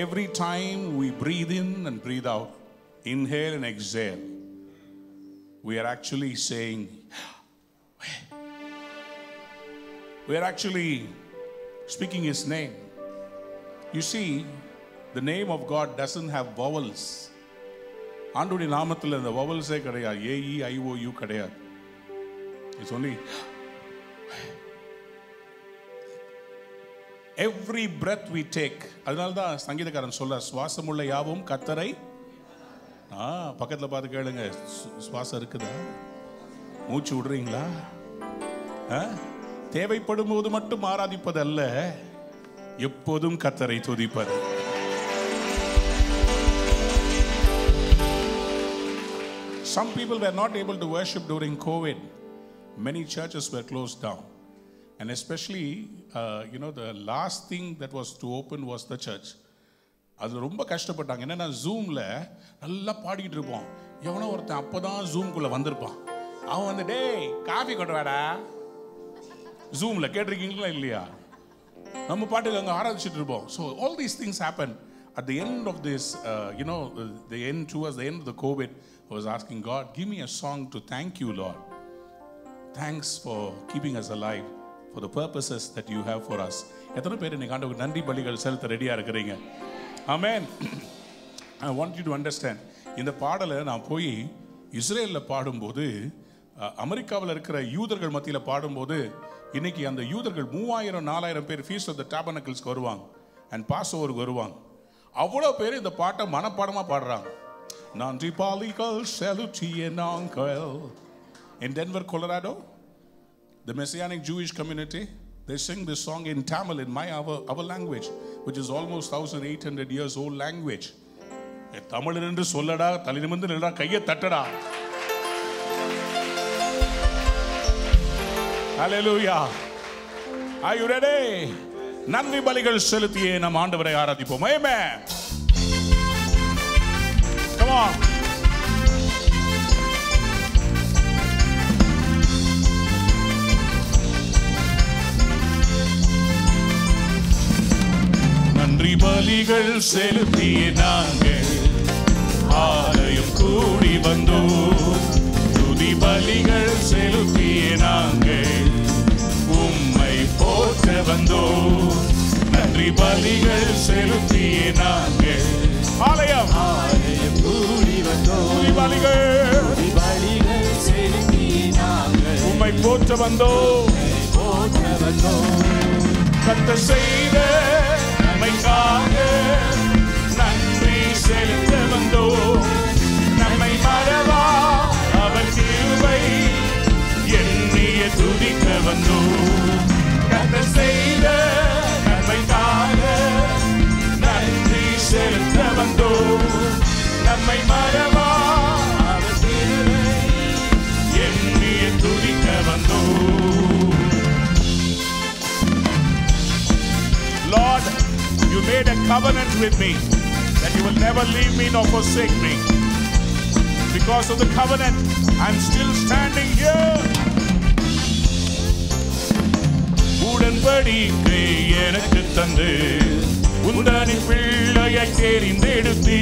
Every time we breathe in and breathe out, inhale and exhale, we are actually saying, we are actually speaking His name. You see, the name of God doesn't have vowels. ஆண்டவருடைய நாமத்தில் இந்த vowelsே கிடையாது. AEIOU கிடையாது. It's only every breath we take. அதனால தான் சங்கீதக்காரன் சொல்ற சுவாசமுள்ள யாவும் கர்த்தரை. பக்கத்தில் பார்த்து கேளுங்க, சுவாசம் இருக்குதா? மூச்சு விடுறீங்களா? தேவைப்படும் போது மட்டும் ஆராதிப்பது அல்ல, எப்போதும் கர்த்தரை துதிப்பது. Some people were not able to worship during COVID. Many churches were closed down. And especially, the last thing that was to open was the church. அது ரொம்ப கஷ்டப்பட்டாங்க. என்னன்னா ஜூம்ல நல்லா பாடிக்கிட்டு இருப்போம். எவனோ ஒருத்தன் அப்போதான் ஜூம்குள்ள வந்திருப்பான். அவன் வந்து டேய் காஃபி கொண்டு வாடா. ஜூம்ல கேட்டிருக்கீங்களா இல்லையா? நம்ம பாட்டுக்கு அங்கே ஆராதிச்சுட்டு இருப்போம். So all these things happen. At the end of this, towards the end of the COVID, I was asking God, give me a song to thank you, Lord. Thanks for keeping us alive, for the purposes that you have for us. எத்தனை பேர் இன்னைக்கு ஆண்டவருக்கு நன்றி பலிகள் செலுத்த ரெடியா இருக்கிறீங்க? Amen. I want you to understand. இந்த பாடலை நான் போய் இஸ்ரேலில் பாடும்போது, அமெரிக்காவில் இருக்கிற யூதர்கள் மத்தியில் பாடும்போது, இன்னைக்கு அந்த யூதர்கள் 3000-4000 பேர் ஃபீஸ்ட் ஆஃப் த டாபர்னக்கிள்ஸ்க்கு வருவாங்க அண்ட் பாஸ் ஓவருக்கு வருவாங்க. அவ்வளோ பேர் இந்த பாட்டை மனப்பாடமாக பாடுறாங்க. நன்றி பலிகள் செலுத்திய நாங்கள். In Denver, Colorado, the Messianic Jewish community, they sing this song in Tamil, in our language, which is almost 1800 years old language. Tamil என்று சொல்லடா, தலை நிமிர்ந்து நில்லடா, கையை தட்டடா. Hallelujah. Are you ready? நன்றி பலிகள் செலுத்தியே நம் ஆண்டவரை ஆராதிப்போம். Amen. Come on. நன்றி பலிகள் செலுத்திய நாங்கள் ஆலயம் கூடி வந்தோம். துதி பலிகள் செலுத்திய நாங்கள் உம்மை போற்ற வந்தோம். நன்றி பலிகள் செலுத்திய நாங்கள் ஆலயம் கூடி வந்தோம். துதி பலிகள் செலுத்திய நாங்கள் உம்மை போற்ற வந்தோம். கர்த்தர் செய்த நன்மைக்காக நன்றி செலுத்த வந்தோம். நம்மை மறவா அவர் கிருபை எண்ணிய துதிக்க வந்தோம். கர்த்தர் செய்த நன்மைக்காக நன்றி செலுத்த வந்தோம். நம்மை மறவா அவர் கிருபை எண்ணிய துதிக்க வந்தோம். Lord, you made a covenant with me that you will never leave me nor forsake me. Because of the covenant, I'm still standing here. Who உடன்படிக்கை எனக்கு தந்து உந்தனின் பிள்ளையை தெரிந்தெடுத்தி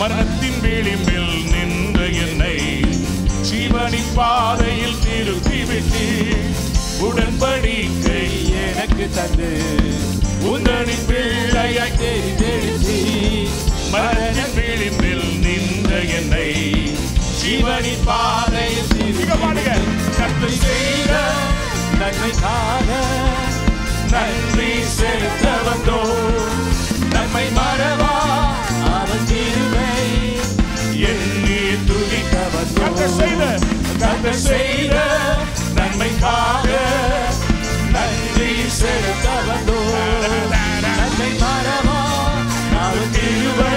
மரணத்தின் விளிம்பில் நின்ற என்னை ஜீவனின் பாதையில் திருப்பி விட்டு உடன்படிக்கை எனக்கு தந்து உந்தனின் பிள்ளையை தெரிந்தெடுத்தி மரணத்தின் விளிம்பில் நின்ற என்னை ஜீவனின் பாதையில் கர்த்தர் செய்த நன்மைக்காக நன்றி செலுத்த வந்தோம். நன்மை மறவா அவர் கிருபை எண்ணி துதிக்க வந்தோம். கர்த்தர் செய்த நன்மைக்காக நன்றி செலுத்த வந்தோம். நன்மை மறவா அவர் கிருபை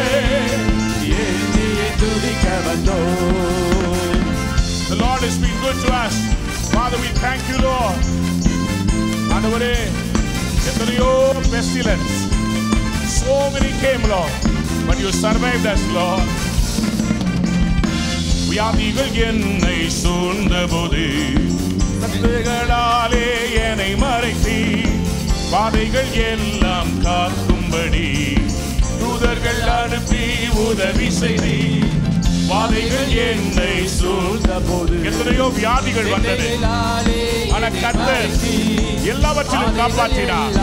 எண்ணி துதிக்க வந்தோம். The Lord has been good to us. Father, we thank you, Lord. ஆண்டவரே, எத்தனையோ pestilence, so many came, Lord, but you survived us, Lord. வியாதிகள் என்னை சூழ்ந்தபோது கட்டுகளாலே என்னை மறைத்தி பாதைகள் எல்லாம் காக்கும்படி தூதர்கள் அனுப்பி உதவி செய்தி பாதைகள் என்னை சூழ்ந்தபோது எத்தனையோ வியாதிகள் வந்தது. ஆனா கர்த்தர் எல்லாவற்றிலும் காப்பாற்றினார்.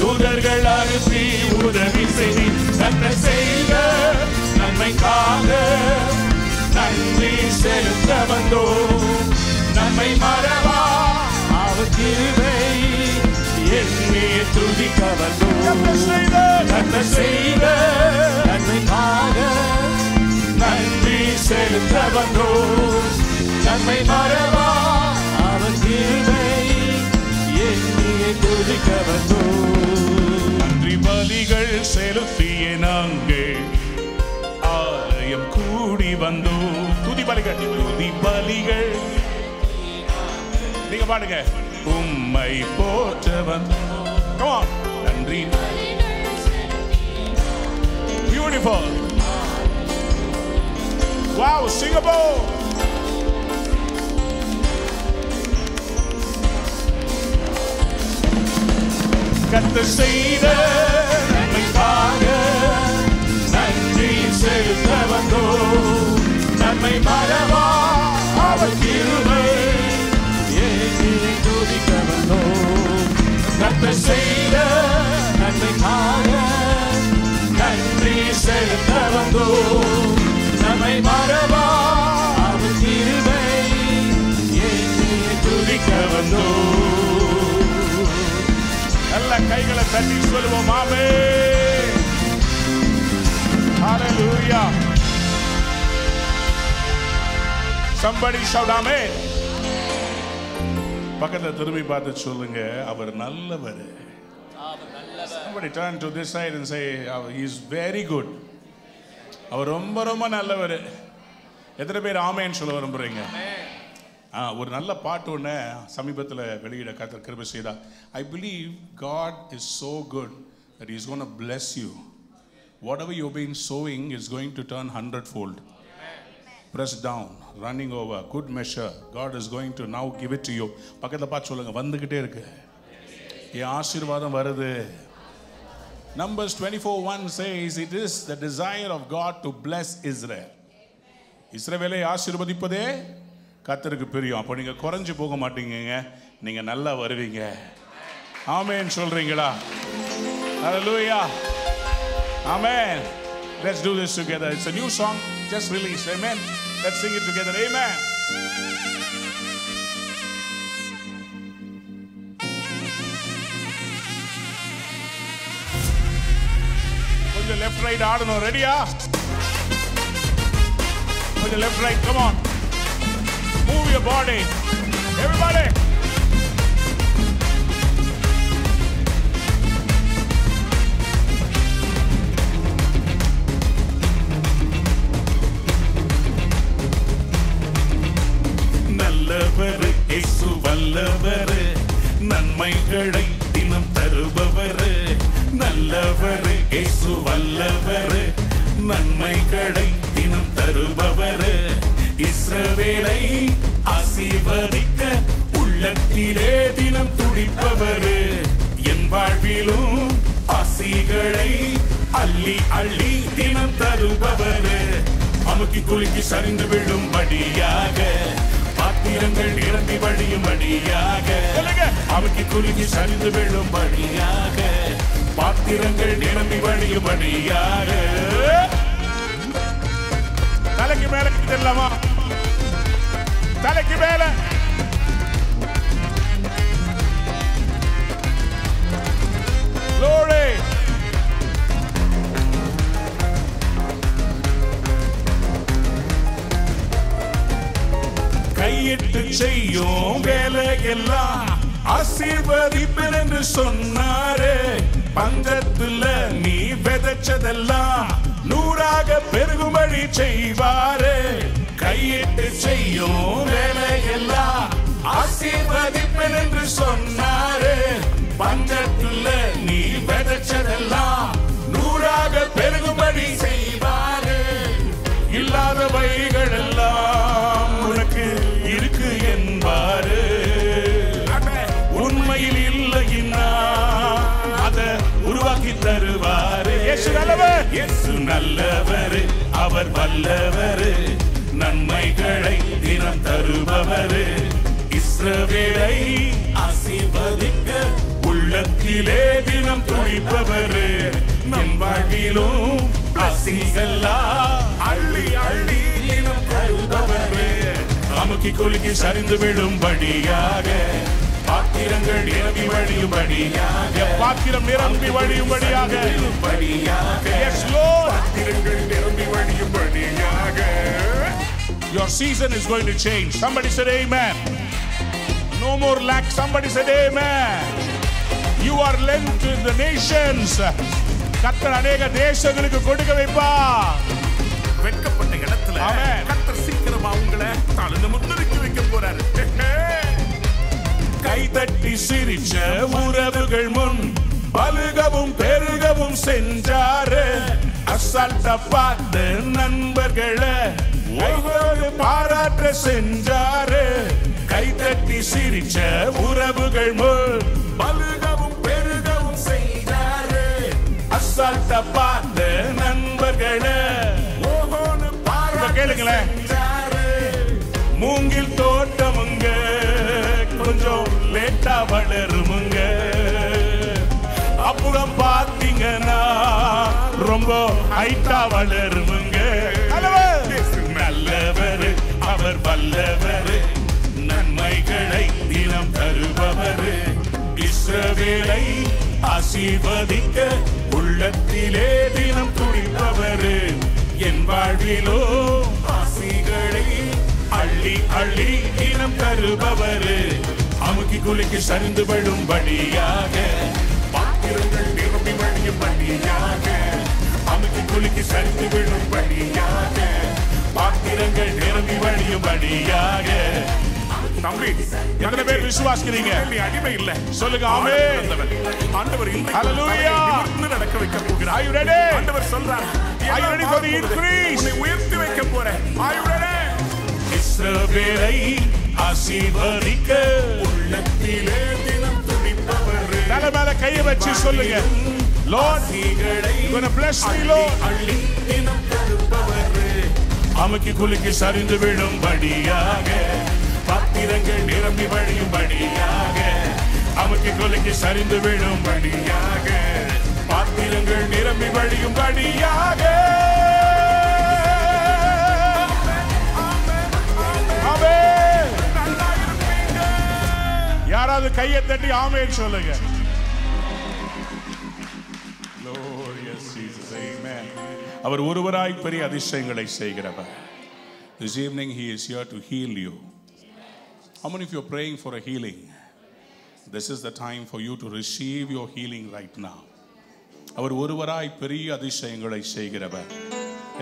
தூதர்கள் அனுப்பி உதவி செய்தி கர்த்தர் செய்த நன்மைக்காக நன்றி செலுத்த வந்தோம். நன்மை மறவா அவர் கிருபை எண்ணி துதிக்க வந்தோம். கர்த்தர் செய்த நன்மைக்காக நன்றி செலுத்த வந்தோம். நன்மை மறவா அவர் கிருபை எண்ணி துதிக்க வந்தோம். நன்றி பலிகள் செலுத்திய நாங்கள் ஆலயம் கூடி வந்தோம். துதி பலிகள் நீங்க பாடுங்க. உம்மை போற்ற வந்தோம். நன்றி. Beautiful. Wow, Singapore. கர்த்தர் செய்த நன்மைக்காக நன்றி செலுத்த வந்தோம். நன்மை மறவா அவர் கிருபை எண்ணி துதிக்க வந்தோம். கர்த்தர் செய்த நன்மைக்காக நன்றி செலுத்த வந்தோம். நன்மை மறவா அவர் கிருபை எண்ணி துதிக்க வந்தோம். நல்ல கைகளை தட்டி சொல்லுவோம் ஆமென். Hallelujah. Somebody shout amen. பக்கத்துல திரும்பி பார்த்து சொல்லுங்க அவர் நல்லவர். Somebody turn to this side and say he is very good. அவர் ரொம்ப ரொம்ப நல்லவர். எத்தனை பேர் ஆமென் சொல்ல விரும்புறீங்க? ஒரு நல்ல பாட்டு ஒன்று சமீபத்தில் வெளியிட கர்த்தர் கிருபை செய்தார். I believe God is so good that He is going to bless you. Whatever you've been sowing is going to turn 100-fold. Pressed down, running over, good measure. God is going to now give it to you. பக்கத்தில் பார்த்து சொல்லுங்க வந்துகிட்டே இருக்கு. என் ஆசீர்வாதம் வருது. Numbers 24:1 says it is the desire of God to bless Israel. இஸ்ரவேலை ஆசீர்வதிப்பதே கர்த்தருக்கு பிரியம். அப்போ நீங்க குறைஞ்சு போக மாட்டீங்க, நீங்க நல்லா வருவீங்க. ஆமென் சொல்றீங்களா? Hallelujah. Amen. Let's do this together. It's a new song just released. Amen. Let's sing it together. Amen. கொஞ்சம் left right ஆடணும். ரெடியா? கொஞ்சம் left right. Come on. Move your body. Everybody. நல்லவர் இயேசு வல்லவர் நன்மைகளை தினம் தருபவர் நல்லவர் இயேசு வல்லவர் நன்மைகளை தினம் தருபவர் இஸ்ரவேலை ஆசீர்வதிக்க உள்ளத்திலே தினம் துடிப்பவரே என் வாழ்விலும் ஆசிகளை அள்ளி அள்ளி தினம் தருபவரே அமுக்கி குலுக்கி சரிந்து விழும்படியாக பாத்திரங்கள் நிரம்பி வழியும்படியாக அமுக்கி குலுக்கி சரிந்து விழும்படியாக பாத்திரங்கள் நிரம்பி வழியும்படியாக தலைக்கு மேல கிட்டலாமா தலைக்கு மேல glory கையிட்டு செய்யும் வேலையெல்லாம் ஆசீர்வதிப்பேன் என்று சொன்னாரே பஞ்சத்துல நீ விதைச்சதெல்லாம் நூறாக பெருகும்படி செய்வாரே கையிட்டு செய்யும் வேலையெல்லாம் ஆசீர்வதிப்பேன் என்று சொன்னாரே பஞ்சத்துல நீ விதைச்சதெல்லாம் நூறாக பெருகும்படி செய்வாரே இல்லாதவைகள் எல்லாம் உனக்கு இருக்கு என்பாரு உண்மையில் இல்லைன்னா அத உருவாக்கி தருவாரு இயேசு நல்லவர் இயேசு நல்லவர் அவர் வல்லவர் நன்மைகளை தினம் தருபவர் இஸ்ரவேலை ஆசீர்வதிக்க உள்ளத்திலே தினம் துடிப்பவர் நம் வாழ்விலும் ஆசீகளா அள்ளி அள்ளி தினம் தருபவர் அமுக்கி குலுக்கி சரிந்து விழும்படியாக பாத்திரங்கள் நிரம்பி வழியும்படியாக பாத்திரம் நிரம்பி வழியும்படியாக Yes Lord பாத்திரங்கள் நிரம்பி வழியும்படியாக Your season is going to change. Somebody said amen. No more lack. Somebody said amen. You are lent to the nations. கர்த்தர் அநேக தேசங்களுக்கு கொடுக்க வைப்பார். வெட்கப்பட்ட இடத்துல கர்த்தர் சீக்கிரமா உங்களை தாழ்ந்து முன்னிறுத்தி வைக்க போறாரு. கைதட்டி சிரிச்ச உறவுகள் முன் பலுகவும் பெருகவும் சென்றாரு அசால்ட்டா பார்த்த நண்பர்களை பாராட்ட சென்றாரு கைதட்டி சிரிச்ச உறவுகள் முன் பலுகவும் பெருகவும் செய்தாரு அசால்ட்டா பார்த்த நண்பர்களை கேளுங்களேன் மூங்கில் தோட்டமுங்க கொஞ்சம் லேட்டா வளருமுங்க அப்புறம் பாத்தீங்கன்னா ரொம்ப ஹைட்டா வளருமுங்க நல்லவர் அவர் வல்லவர் நன்மைகளை தினம் தருபவர் இஸ்ரவேலை ஆசீர்வதிக்க உள்ளத்திலே தினம் துடிப்பவர் என் வாழ்விலோ ஆசிகளை அள்ளி அள்ளி தினம் தருபவர் அமுக்கி குலுக்கி சரிந்து விழும்படியாக பாத்திரங்கள் நிரம்பி வழியும்படியாக அமுக்கி குலுக்கி சரிந்து விழும்படியாக பாத்திரங்கள் நிரம்பி வழியும்படியாக தம்பி எத்தனை பேர் விசுவாசிக்கிறீங்க அடிமை இல்ல சொல்லுங்க ஆமென் ஆண்டவர் ஹalleluya நடக்க வைக்க போகிறார் are you ready ஆண்டவர் சொல்றார் are you ready for the increase உன்னை உயர்த்தி வைக்க போறேன் are you ready இஸ்ரவேலை ஆசீர்வதிக்க உள்ளத்திலே தினம் துடிப்பவர் தலைமையில கையை வச்சு சொல்லுங்க Lord you're going to bless me Lord அள்ளி தினம் தருபவர் அமுக்கி குலுக்கி சரிந்து விழும்படியாக பாத்திரங்கள் நிரம்பி வழியும்படியாக அமுக்கி குலுக்கி சரிந்து விழும்படியாக பாத்திரங்கள் நிரம்பி வழியும்படியாக யாராவது கையை தட்டி ஆமென் சொல்லுங்க Glorious Jesus Amen அவர் ஒருவராய் பெரிய அதிசயங்களை செய்கிறவர் This evening he is here to heal you How many of you are praying for a healing This is the time for you to receive your healing right now அவர் ஒருவராய் பெரிய அதிசயங்களை செய்கிறவர்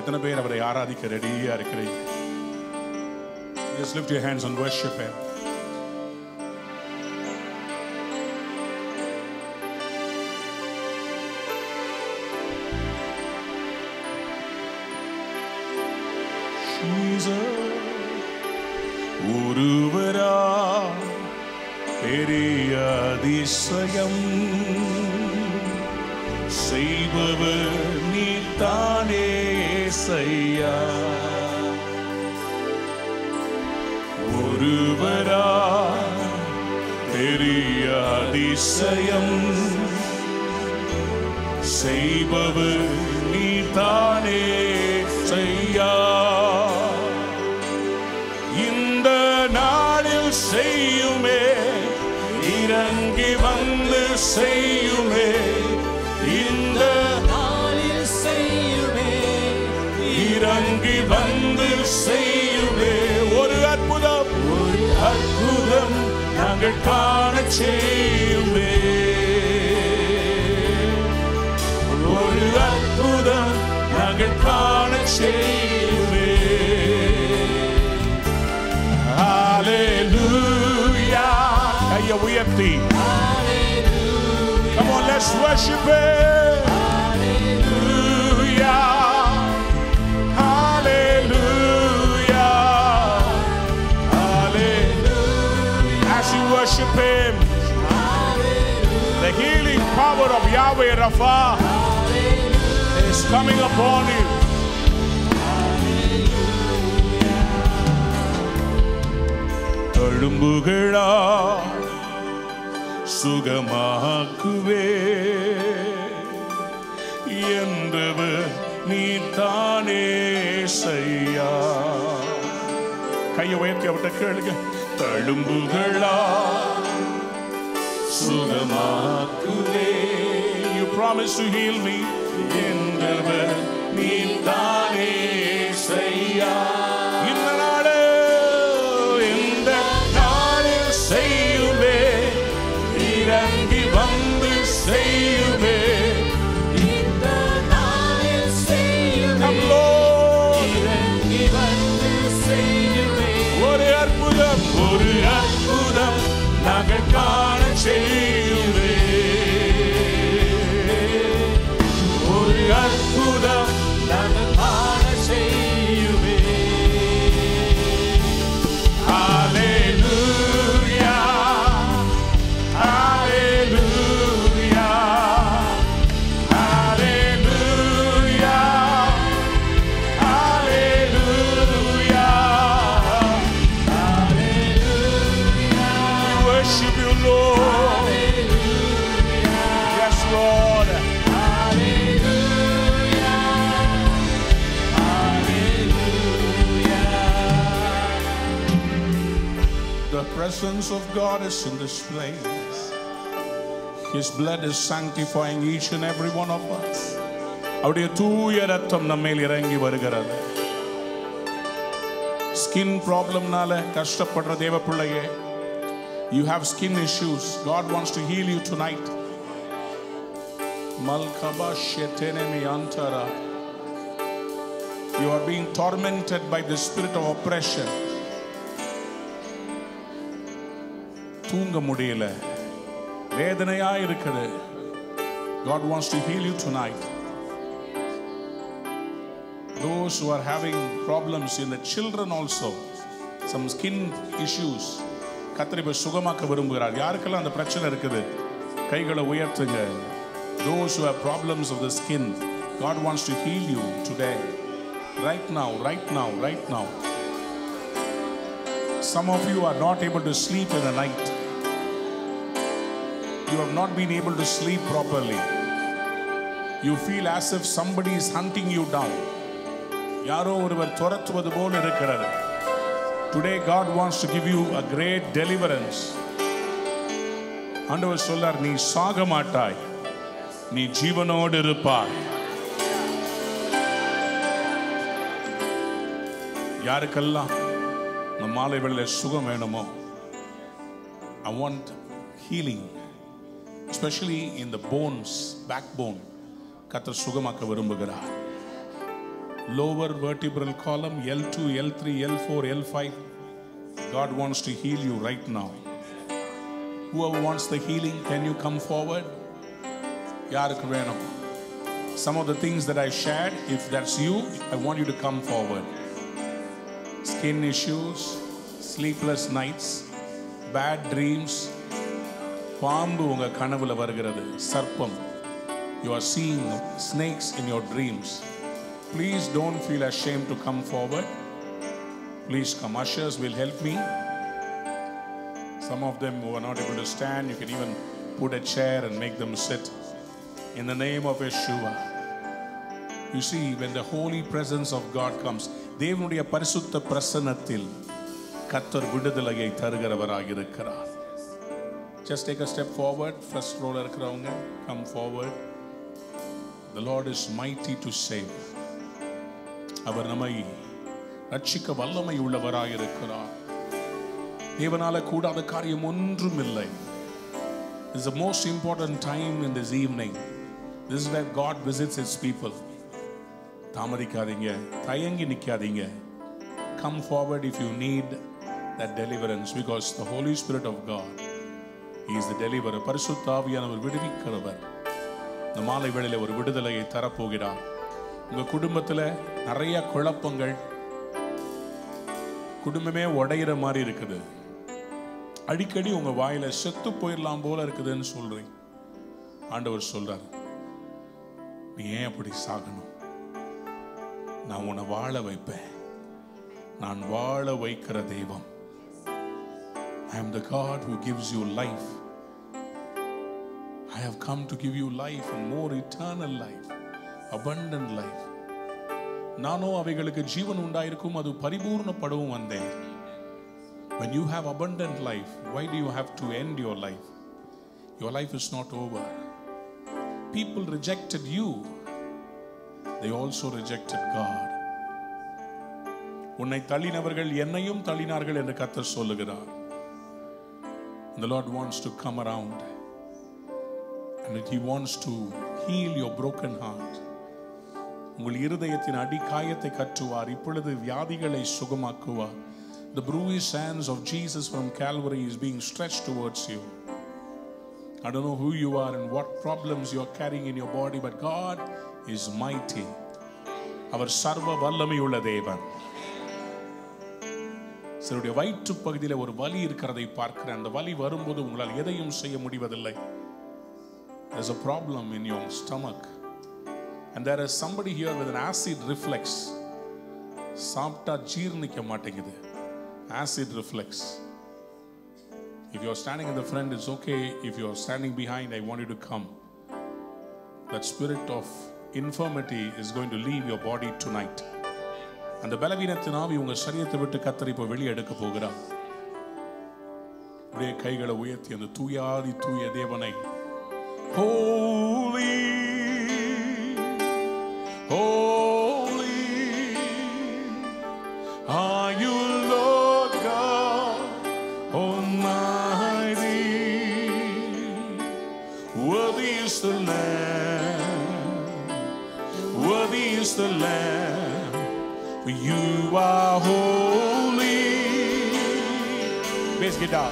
எத்தனை பேர் அவரை ஆராதிக்க ரெடியா இருக்கிறீங்க Just lift your hands and worship him ஒருவரா பெரிய அதிசயம் செய்பவர் நீதானே ஏசையா. ஒருவரா பெரிய அதிசயம் செய்பவர் நீதானே ஏசையா. இந்த நாளில் செய்யுமே, இறங்கி வந்து செய்யுமே, இந்த நாளில் செய்யுமே, இறங்கி வந்து செய்யுமே. ஒரு அற்புதம், ஒரு அற்புதம் நாங்கள் காண செய்யுமே. ஒரு அற்புதம் நாங்கள் காண செய்யுமே. Hallelujah. கையை உயர்த்தி, come on, let's worship Him. Hallelujah. Hallelujah. Hallelujah. As you worship Him, the healing power of Yahweh Rapha is coming upon you. தழும்புகளா சுகமாக்குவே என்றவர் நீதானே ஏசையா. கையை உயர்த்தி அவர்கிட்ட கேளுங்க. தழும்புகளா சுகமாக்குவே, you promise to heal me, என்றவர் நீதானே ஏசையா. இந்த நாளே, இந்த நாளில் செய்யுமே, இறங்கி வந்து செய்யுமே. இந்த நாளில் செய்யுமே, இறங்கி வந்து செய்யுமே. ஒரு அற்புதம், ஒரு அற்புதம் நாங்கள் காண செய்யுமே. ஒரு அற்புதம் நாங்கள் காண செய்யுமே. Hallelujah. Hallelujah. Hallelujah. Hallelujah. Hallelujah. We worship you, Lord. Yes, Lord. The presence of God is in this place. His blood is sanctifying each and every one of us. அவருடைய தூய ரத்தம் நம்மேல் இறங்கி வருகிறது. Skin problemனால கஷ்டப்படுற தேவ பிள்ளையே, you have skin issues. God wants to heal you tonight. Malkaba shetenemi antara. You are being tormented by the spirit of oppression. தூங்க முடியல, வேதனையா இருக்குது. God wants to heal you tonight. Those who are having problems in the children also, some skin issues, கர்த்தர் சுகமாக்க விரும்புகிறார். யாருக்கெல்லாம் அந்த பிரச்சனை இருக்குது கைகளை உயர்த்துங்க. Those who have problems of the skin, God wants to heal you today. Right now, right now, right now. Some of you are not able to sleep in the night. You have not been able to sleep properly. You feel as if somebody is hunting you down. யாரோ ஒருவர் துரத்துவது போல இருக்கிறது. Today God wants to give you a great deliverance. ஆண்டவர் சொல்றார், நீ சாக மாட்டாய், நீ ஜீவனோடு இருப்பாய். யாருக்கெல்லாம் இந்த மாலை வேளையில சுகம் வேணுமோ, I want healing, especially in the bones, backbone. கர்த்தர் சுகமாக்க விரும்புகிறார். Lower vertebral column, L2, L3, L4, L5. God wants to heal you right now. Whoever wants the healing, can you come forward? யாருக்கு வேணும்? Some of the things that I shared, if that's you, I want you to come forward. Skin issues, sleepless nights, bad dreams, பாம்பு உங்க கனவுல வருகிறது, சர்ப்பம். You are seeing snakes in your dreams. Please don't feel ashamed to come forward. Please come. Ushers will help me. Some of them who are not able to stand, you can even put a chair and make them sit. In the name of Yeshua. You see, when the holy presence of God comes, தேவனுடைய பரிசுத்த பிரசன்னத்தில் கர்த்தர் விடுதலையை தருகிறவராக இருக்கிறார். Just take a step forward. First row la இருக்கிறவங்க, come forward. The Lord is mighty to save. அவர் நம்மை ரட்சிக்க வல்லமை உள்ளவராக இருக்கிறார். தேவனால கூடாத காரியம் ஒன்றும் இல்லை. This is the most important time in this evening. This is where God visits his people. தாமதிக்காதீங்க, தயங்கி நிக்காதீங்க. Come forward if you need that deliverance, because the Holy Spirit of God, he is the deliverer. பரிசுத்த ஆவியானவர் விடுவிக்கிறவர். இந்த மாலை வேளையில ஒரு விடுதலையை தரப்போகிறார். உங்க குடும்பத்துல நிறைய குழப்பங்கள், குடும்பமே உடையிற மாதிரி இருக்குது. அடிக்கடி உங்க வாயில செத்து போயிடலாம் போல இருக்குதுன்னு சொல்றீங்க. ஆண்டவர் சொல்றார், நீ ஏன் அப்படி சாகணும்? நான் உன்னை வாழ வைப்பேன். நான் வாழ வைக்கிற தெய்வம். I am the God who gives you life. I have come to give you life and more eternal life, abundant life. நானோ அவைகளுக்கு ஜீவன் உண்டாயிருக்கும், அது பரிபூர்ணப்படவும் வந்தேன். When you have abundant life, why do you have to end your life? Your life is not over. People rejected you. They also rejected God. உன்னை தள்ளினவர்கள் என்னையும் தள்ளினார்கள் என்று கர்த்தர் சொல்லுகிறார். The Lord wants to come around and he wants to heal your broken heart. உங்கள் இருதயத்தின் அடி காயத்தை கட்டுவார். இப்பொழுது வியாதிகளை சுகமாக்குவார். The bruised hands of Jesus from Calvary is being stretched towards you. I don't know who you are and what problems you are carrying in your body, but God is mighty. அவர் சர்வ வல்லமையுள்ள தேவன். சிலருடைய வயிற்று பகுதியில் ஒரு வலி இருக்கிறதை பார்க்கிறேன். அந்த வலி வரும்போது உங்களால் எதையும் செய்ய முடிவதில்லை. There's a problem in your stomach. And there is somebody here with an acid reflex. சாப்பிட்டா ஜீரணிக்க மாட்டேங்குது. Acid reflex. If you are standing in the front, it's okay. If you are standing behind, I want you to come. That spirit of infirmity is going to leave your body tonight. அந்த பலவீனத்தின் ஆவி உங்க சரீரத்தை விட்டு கர்த்தர் இப்போ வெளியே எடுக்க போகிறார். அப்படியே கைகளை உயர்த்தி அந்த தூயாதி தூய தேவனை, Holy, holy are you, Lord God Almighty. Worthy is the Lamb, worthy is the Lamb, for you are holy. Bass guitar.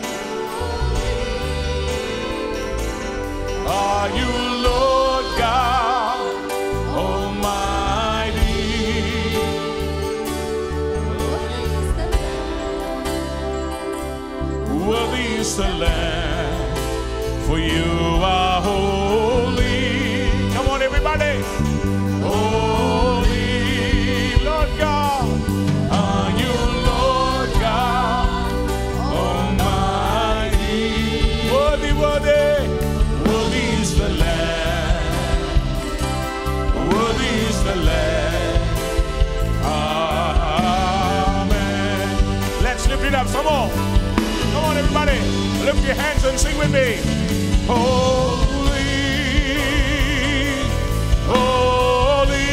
Are you, Lord God Almighty? Worthy is the Lamb, for you are holy. Come on, everybody. Holy, Lord God. Are you, Lord God Almighty? Worthy, worthy. Worthy is the Lamb. Worthy is the Lamb. Amen. Let's lift it up some more. Come on, everybody. Lift your hands and sing with me. Holy, holy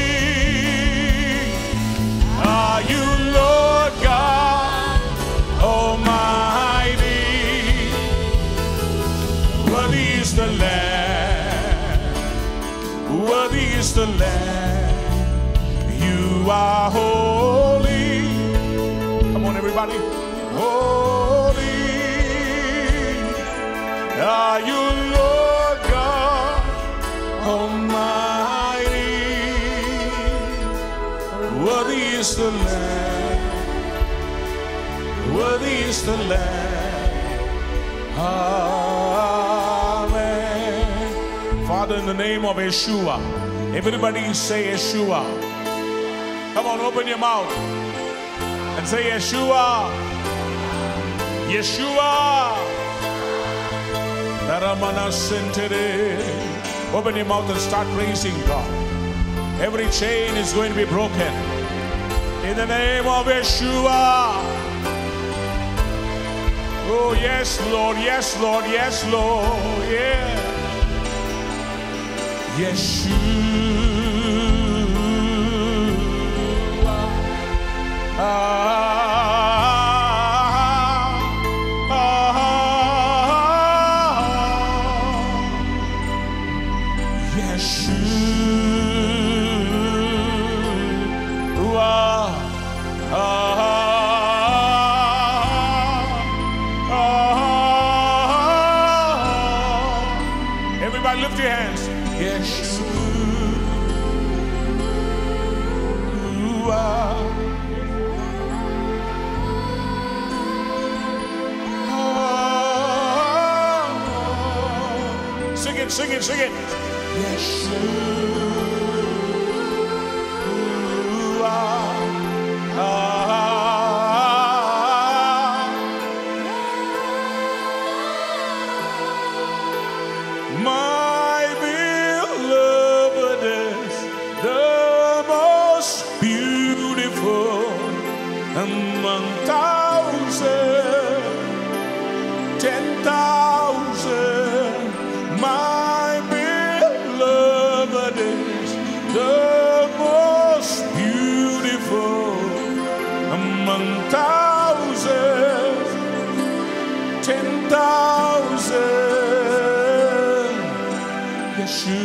are you, Lord God Almighty. Worthy is the Lamb. Worthy is the Lamb. You are holy. Come on, everybody. Holy are you, Lord God Almighty. Worthy is the Lamb. Worthy is the Lamb. Father, in the name of Yeshua. Everybody say Yeshua. Come on, open your mouth and say Yeshua. Yeshua. Open your mouth and start praising God. Every chain is going to be broken in the name of Yeshua. Oh yes Lord, yes Lord, yes Lord, yeah. Yeshua. Everybody lift your hands. Sing it, sing it, sing it. My beloved is the most beautiful among 10,000. My beloved is the most beautiful among 10,000. Yeshua.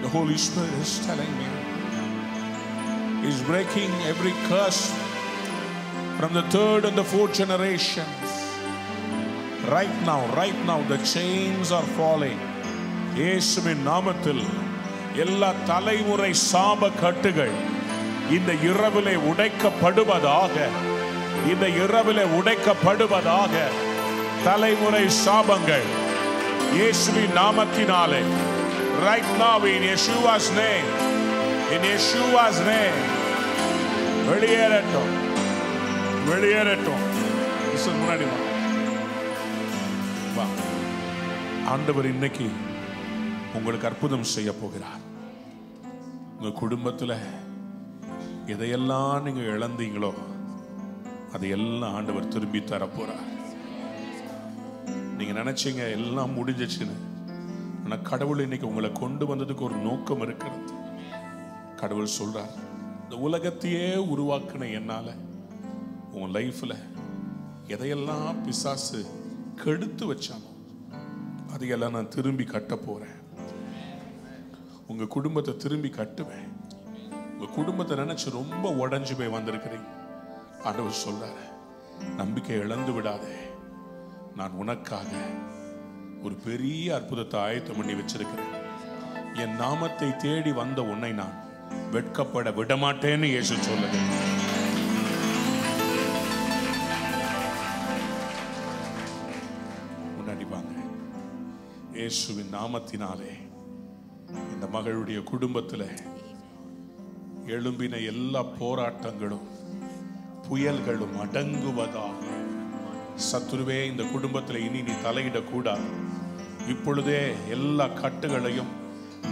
The Holy Spirit is telling me He's breaking every curse from the third and the fourth generations. Right now the chains are falling. இயேசுவின் நாமத்தில் எல்லா தலைமுறை சாப கட்டுகள் இந்த இரவிலே உடைக்கப்படுவதாக. இந்த இரவிலே உடைக்கப்படுவதாக. தலைமுறை சாபங்கள் இயேசுவின் நாமத்தினாலே. Right now in Yeshua's name. In Yeshua's name. வெளியேறட்டும். வெளியேறட்டும். முன்னாடி வா. ஆண்டவர் இன்னைக்கு உங்களுக்கு அற்புதம் செய்ய போகிறார். உங்க குடும்பத்தில் எதையெல்லாம் நீங்க இழந்தீங்களோ அதையெல்லாம் ஆண்டவர் திரும்பி தர போறார். நீங்க நினைச்சீங்க எல்லாம் முடிஞ்சிச்சுன்னு, ஆனா கடவுள் இன்னைக்கு உங்களை கொண்டு வந்ததுக்கு ஒரு நோக்கம் இருக்கிறது. கடவுள் சொல்றார், இந்த உலகத்தையே உருவாக்குன என்னால உன் லைஃப்ல எதையெல்லாம் பிசாசு கெடுத்து வச்சானோ அதையெல்லாம் நான் திரும்பி கட்ட போறேன். உங்க குடும்பத்தை திரும்பி கட்டுவேன். உங்க குடும்பத்தை நினைச்சு ரொம்ப உடைஞ்சு போய் வந்திருக்கிறீங்க. ஆண்டவர் சொல்றாரு, நம்பிக்கை இழந்து விடாதே. நான் உனக்காக ஒரு பெரிய அற்புதத்தை ஆயத்தம் பண்ணி வச்சிருக்கிறேன். என் நாமத்தை தேடி வந்த உன்னை நான் வெட்கப்பட விடமாட்டேன்னு இயேசு சொல்லுங்க. முன்னாடி வாங்க. இயேசுவின் நாமத்தினாலே இந்த மகளுடைய குடும்பத்தில் எழும்பின எல்லா போராட்டங்களும் புயல்களும் அடங்குவதாக. சத்துருவே, இந்த குடும்பத்தில் இனி நீ தலையிடக்கூடாது. இப்பொழுதே எல்லா கட்டுகளையும்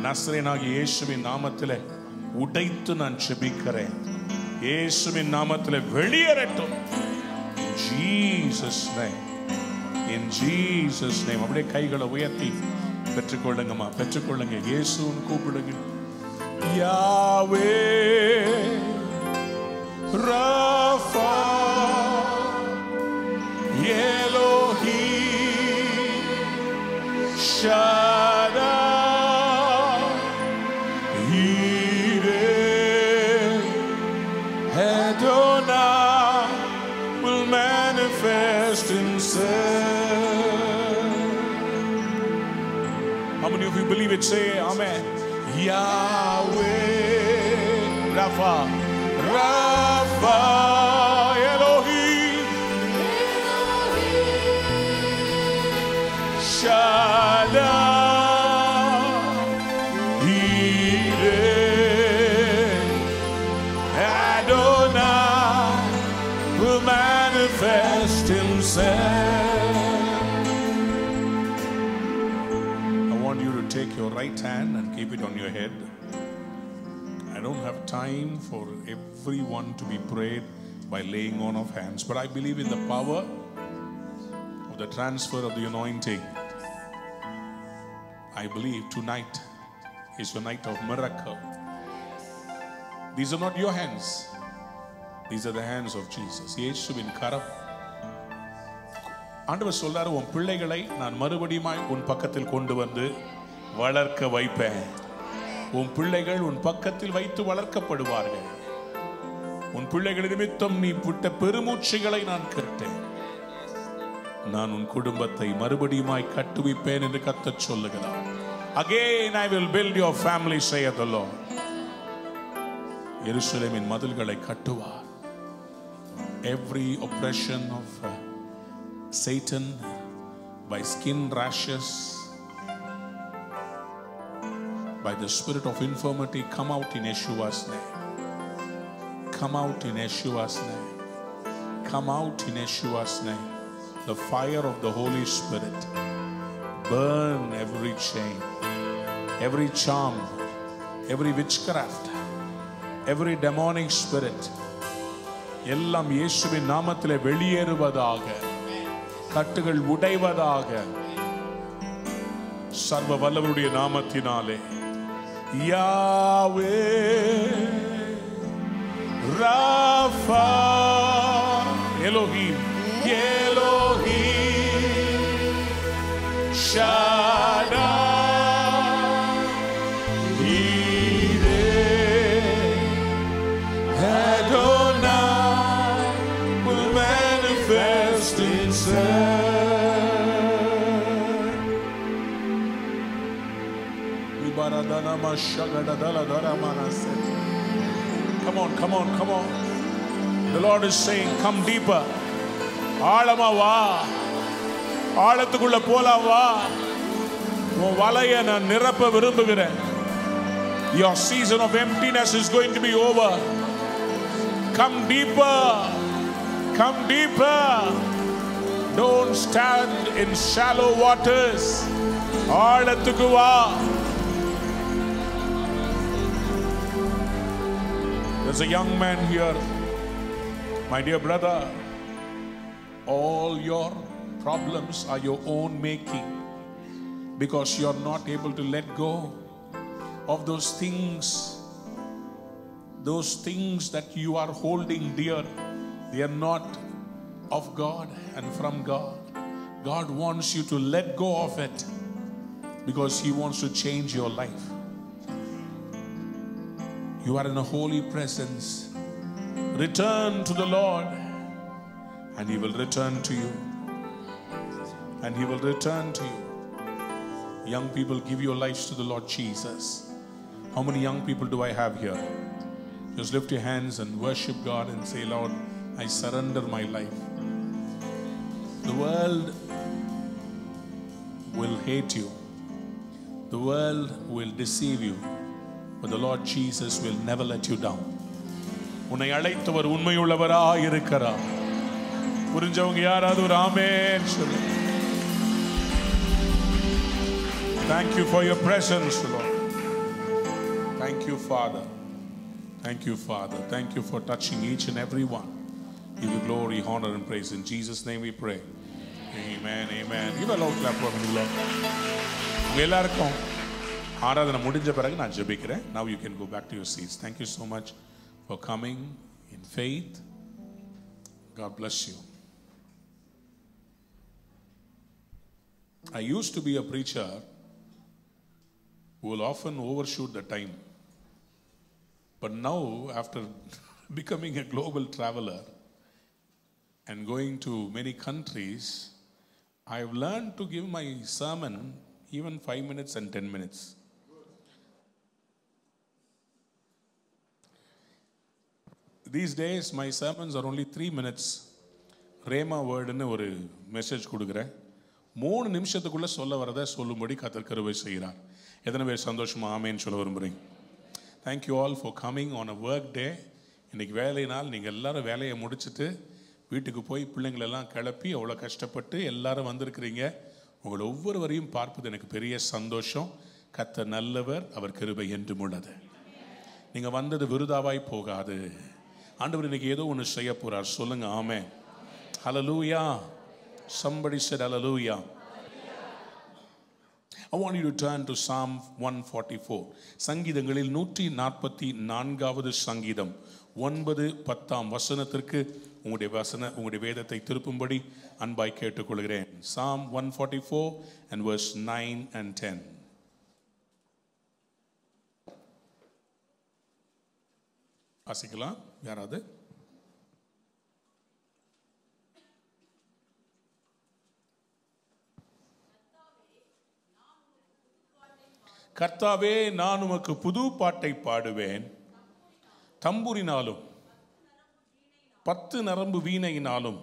நசரேயனாகிய இயேசுவின் நாமத்தில் உடைத்து நான் ஜெபிக்கிறேன். இயேசுவின் நாமத்தில் வெளியேறட்டும். Jesus name. In Jesus name. அப்படியே கைகளை உயர்த்தி பெற்றுக்கொள்ளுங்கம்மா, பெற்றுக்கொள்ளுங்க. இயேசுன்னு கூப்பிடுங்க. யாவே Rafa Elohim Shaddai it, say amen. Yahweh Rapha, Rapha Elohim, Shaddai, Yireh, Adonai will manifest himself. I want you to take your right hand and keep it on your head. I don't have time for everyone to be prayed by laying on of hands, but I believe in the power of the transfer of the anointing. I believe tonight is your night of miracle. These are not your hands. These are the hands of Jesus. இயேசுவின் கரம். ஆண்டவர் சொல்றாரு, உன் பிள்ளைகளை நான் மறுபடியும் உன் பக்கத்தில் கொண்டு வந்து வளர்க்க வைப்பேன். உன் பிள்ளைகள் உன் பக்கத்தில் வைத்து வளர்க்கப்படுவார்கள். உன் பிள்ளைகள் நிமித்தம் நீ விட்ட பெருமூச்சுகளை நான் கேட்டேன். நான் உன் குடும்பத்தை மறுபடியும் கட்டுவிப்பேன் என்று கர்த்தர் சொல்லுகிறார். Again I will build your family, saith the Lord. எருசலேமின் மதில்களை கட்டுவார். Every oppression of Satan by skin rashes, by the spirit of infirmity, come out in Yeshua's name. Come out in Yeshua's name. Come out in Yeshua's name. The fire of the Holy Spirit burn every chain, every charm, every witchcraft, every demonic spirit. எல்லாம் இயேசுவின் நாமத்திலே வெளியேறுவதாக, கட்டுகள் உடைவதாக, சர்வ வல்லவருடைய நாமத்தினாலே. Yahweh Rapha Elohim, Elohim Shaddai, Yireh, Adonai will manifest himself. Come on, come on, come on. The Lord is saying, come deeper. ஆழமா வா, ஆழத்துக்குள்ள போலாம் வா. உன் வலைய நான் நிரப்ப விரும்புகிறேன். Your season of emptiness is going to be over. Come deeper. Come deeper. Don't stand in shallow waters. ஆழத்துக்கு வா. There's a young man here, my dear brother. All your problems are your own making because you're not able to let go of those things that you are holding dear. They are not of God and from God. God wants you to let go of it because He wants to change your life. You are in a holy presence. Return to the Lord and He will return to you. And He will return to you. Young people, give your lives to the Lord Jesus. How many young people do I have here? Just lift your hands and worship God and say, Lord, I surrender my life. The world will hate you. The world will deceive you. But the Lord Jesus will never let you down. உன்னை அழைத்தவர் உண்மையுள்ளவராய் இருக்கிறார். புரிஞ்சவங்க யாராவது ஒரு ஆமென் சொல்லு. Thank you for your presence, Lord. Thank you, Father. Thank you, Father. Thank you for touching each and every one. Give you glory, honor, and praise. In Jesus' name we pray. Amen, amen. Give a loud clap for me, Lord. எல்லாருக்கும் ஆராதனை முடிஞ்ச பிறகு நான் ஜெபிக்கிறேன். Now you can go back to your seats. Thank you so much for coming in faith. God bless you. I used to be a preacher who will often overshoot the time. But now, after becoming a global traveler and going to many countries, I have learned to give my sermon even 5 minutes and 10 minutes. These days my sermons are only 3 minutes. Rhema வேர்டுன்னு ஒரு message கொடுக்குறேன். 3 நிமிஷத்துக்குள்ள சொல்ல வரதை சொல்லும்படி கர்த்தர் கிருபை செய்கிறார். எத்தனை பேர் சந்தோஷமா ஆமென் சொல்ல விரும்புறீங்க? Thank you all for coming on a work day. இன்னைக்கு வேலை நாள். நீங்கள் எல்லாரும் வேலையை முடிச்சுட்டு வீட்டுக்கு போய் பிள்ளைங்களெல்லாம் கிளப்பி அவ்வளோ கஷ்டப்பட்டு எல்லாரும் வந்திருக்கிறீங்க. உங்களை ஒவ்வொருவரையும் பார்ப்பது எனக்கு பெரிய சந்தோஷம். கர்த்தர் நல்லவர், அவர் கிருபை என்றும் உள்ளது. நீங்கள் வந்தது விருதாவாய் போகாது. ஆண்டவர் இன்னைக்கு ஏதோ ஒன்று செய்ய போறார். சொல்லுங்க ஆமென். Hallelujah. Somebody said hallelujah. I want you to turn to Psalm 144. சங்கீதங்களில் 144வது சங்கீதம் 9-10 வசனத்திற்கு உங்களுடைய வேதத்தை திருப்பும்படி அன்பாய் கேட்டுக்கொள்கிறேன். Psalm 144 and verse 9 and 10. வாசிக்கலாம் யாராவது? கர்த்தாவே, நான் உமக்கு புது பாட்டை பாடுவேன், தம்புரினாலும் 10 நரம்பு வீணையினாலும்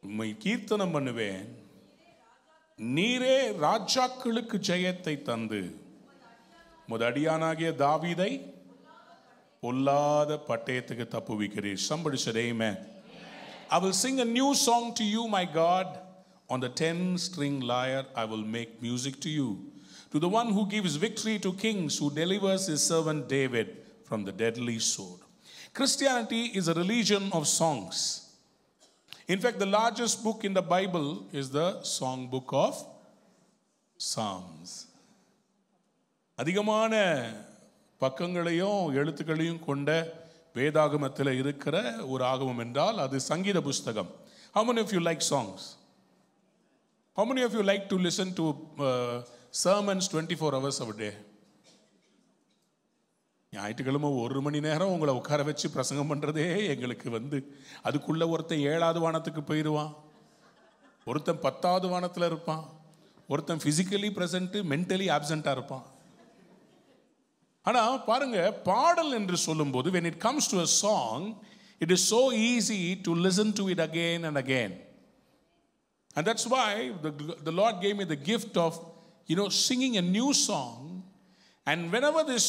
உம்மை கீர்த்தனம் பண்ணுவேன். நீரே ராஜாக்களுக்கு ஜெயத்தை தந்து உமது அடியானாகிய தாவீதை பொல்லாத பட்டயத்துக்கு தப்புவிக்கிறீர். Somebody said amen. I will sing a new song to you, my God. On the 10-string lyre I will make music to you. To the one who gives victory to kings, who delivers his servant David from the deadly sword. Christianity is a religion of songs. In fact, the largest book in the Bible is the song book of Psalms. அதிகமான பக்கங்களையும் எழுத்துக்களையும் கொண்ட வேதாகமத்தில் இருக்கிற ஒரு ஆகமம் என்றால் அது சங்கீத புஸ்தகம். How many of you like songs? How many of you like to listen to sermons 24 hours a day? ஞாயிற்றுக்கிழமை 1 மணி நேரம் உங்களை உட்கார வச்சு பிரசங்கம் பண்ணுறதே எங்களுக்கு அதுக்குள்ள ஒருத்தன் 7வது வானத்துக்கு போயிடுவான், ஒருத்தன் 10வது வானத்தில் இருப்பான், ஒருத்தன் ஃபிசிக்கலி ப்ரெசன்ட் மென்டலி ஆப்சென்ட்டாக இருப்பான். ஆனால் பாருங்க, பாடல் என்று சொல்லும்போது when it comes to a song, it is so easy to listen to it again and again. And that's why the Lord gave me the gift of singing a new song. And whenever this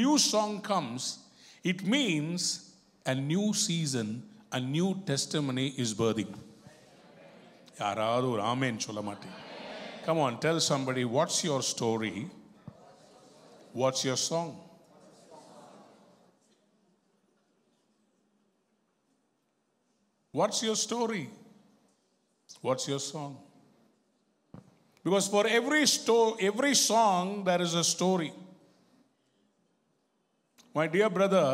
new song comes, it means a new season, a new testimony is birthing. யாராவது ஒரு ஆமென் சொல்ல மாட்டேன்? Come on, tell somebody, what's your story? What's your song? What's your story? What's your song? Because for every song there is a story. My dear brother,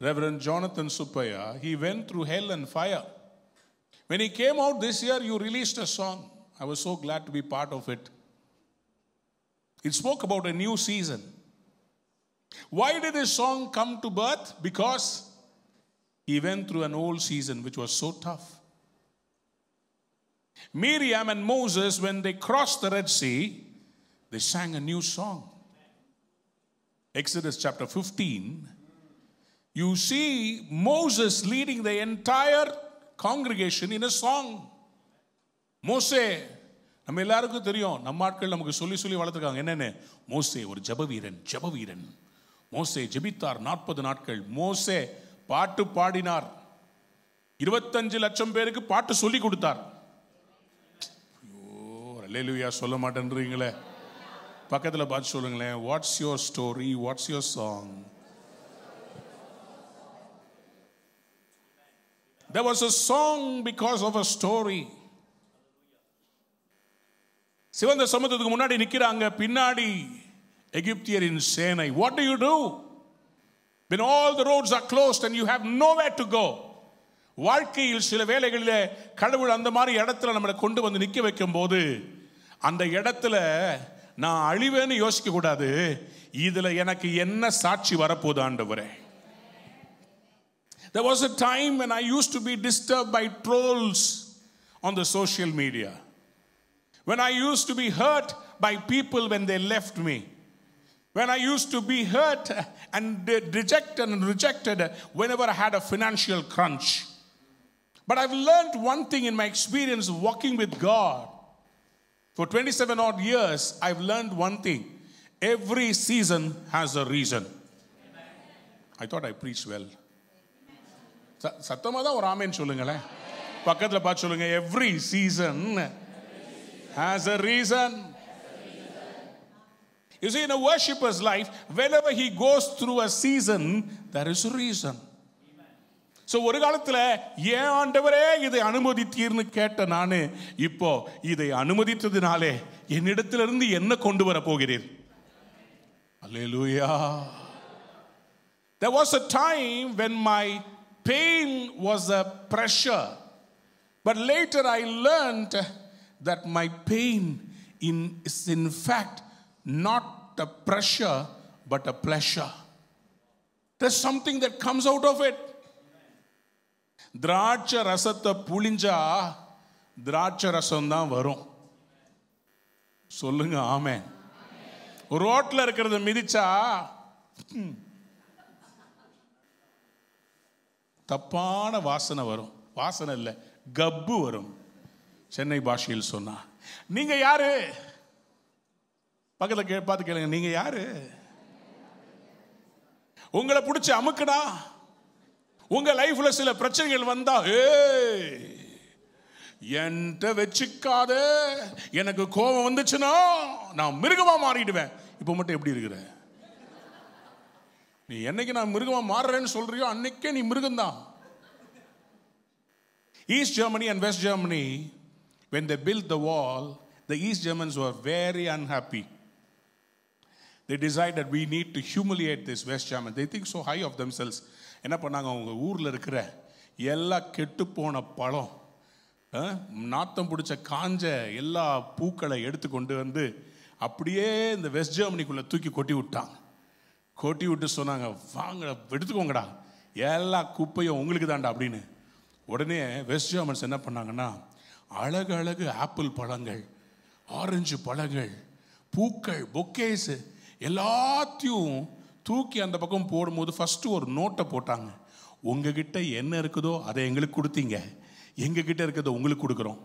Reverend Jonathan Suppaya, he went through hell and fire. When he came out this year, you released a song. I was so glad to be part of it. It spoke about a new season. Why did this song come to birth? Because he went through an old season which was so tough. Miriam and Moses, when they crossed the Red Sea, they sang a new song. Exodus chapter 15, you see Moses leading the entire congregation in a song. மோசே, நம்ம எல்லாருக்கும் தெரியும், நம்ம ஆட்கள் நமக்கு சொல்லி வளர்த்துருக்காங்க. என்னென்ன? மோசே ஒரு ஜெபவீரன். மோசே ஜெபித்தார் 40 நாட்கள். மோசே பாட்டு பாடினார். 25 லட்சம் பேருக்கு பாட்டு சொல்லி கொடுத்தார். அல்லேலூயா சொல்ல மாட்டேன்றீங்களே. பக்கத்தில் பார்த்து சொல்லுங்களேன், what's your story, what's your song? There was a song because of a story. சிவந்த சமுத்திரத்துக்கு முன்னாடி நிற்கிறாங்க, பின்னாடி எகிப்தியரின் சேனை. What do you do when all the roads are closed and you have nowhere to go? வாழ்க்கையில் சில வேளைகளிலே கடவுள் அந்த மாதிரி இடத்துல நம்மளை கொண்டு வந்து நிற்க வைக்கும் போது அந்த இடத்துல நான் அழிவேன்னு யோசிக்க கூடாது. இதுல எனக்கு என்ன சாட்சி வரப்போகுது ஆண்டவரே? There was a time when I used to be disturbed by trolls on the social media. When I used to be hurt by people when they left me. When I used to be hurt and rejected whenever I had a financial crunch. But I've learned one thing in my experience walking with God. For 27 odd years, I've learned one thing. Every season has a reason. I thought I preached well. சத்தமா தான் ஒரு ஆமென் சொல்லுங்களேன். பக்கத்துல பார்த்து சொல்லுங்க. Every season has a reason. You see, in a worshipper's life, whenever he goes through a season, there is a reason. So ஒரு காலத்துல ஏன் ஆண்டவரே இதை அனுமதித்தீர்னு கேட்ட நானு இப்போ இதை அனுமதித்ததினாலே என்னிடத்திலிருந்து என்ன கொண்டு வர போகிறீர்? Hallelujah. There was a time when my pain was a pressure, but later I learned that my pain is in fact not a pressure but a pleasure. There's something that comes out of it. திராட்சை ரசத்தை புளிஞ்சா திராட்சை ரசம் தான் வரும். சொல்லுங்க ஆமென். ரோட்ல இருக்கிறத மிதிச்சா தப்பான வாசனை வரும். வாசனை இல்ல, கப்பு வரும். சென்னை பாஷையில் சொன்னா நீங்க யாரு? பக்கத்துல பார்த்து கேளுங்க, நீங்க யாரு? உங்களை பிடிச்சி அமுக்குடா. உங்க லைஃப்ல சில பிரச்சனைகள் வந்தா என்கிட்ட வச்சுக்காத, எனக்கு கோபம் வந்துச்சுன்னா நான் மிருகமா மாறிடுவேன். இப்ப மட்டும் எப்படி இருக்கிற? நீ என்னைக்கு நான் மிருகமா மாறுறேன்னு சொல்றியோ அன்னைக்கே நீ மிருகம்தான். East Germany and West Germany, when they built the wall, the East Germans were very unhappy. They decided we need to humiliate this West German. They think so high of themselves. என்ன பண்ணாங்க, அவங்க ஊரில் இருக்கிற எல்லா கெட்டு போன பழம், நாத்தம் பிடிச்ச காஞ்ச எல்லா பூக்களை எடுத்து கொண்டு வந்து அப்படியே இந்த வெஸ்ட் ஜெர்மனிக்குள்ளே தூக்கி கொட்டி விட்டாங்க. கொட்டி விட்டு சொன்னாங்க, வாங்க எடுத்துக்கோங்கடா, எல்லா குப்பையும் உங்களுக்கு தாண்டா அப்படின்னு. உடனே வெஸ்ட் ஜெர்மன்ஸ் என்ன பண்ணாங்கன்னா, அழகு அழகு ஆப்பிள் பழங்கள், ஆரஞ்சு பழங்கள், பூக்கள், பொக்கேஸு எல்லாத்தையும் தூக்கி அந்த பக்கம் போடும்போது ஃபர்ஸ்ட் ஒரு நோட்டை போட்டாங்க. உங்ககிட்ட என்ன இருக்குதோ அதை எங்களுக்கு கொடுத்தீங்க, எங்ககிட்ட இருக்கிறத உங்களுக்கு கொடுக்குறோம்.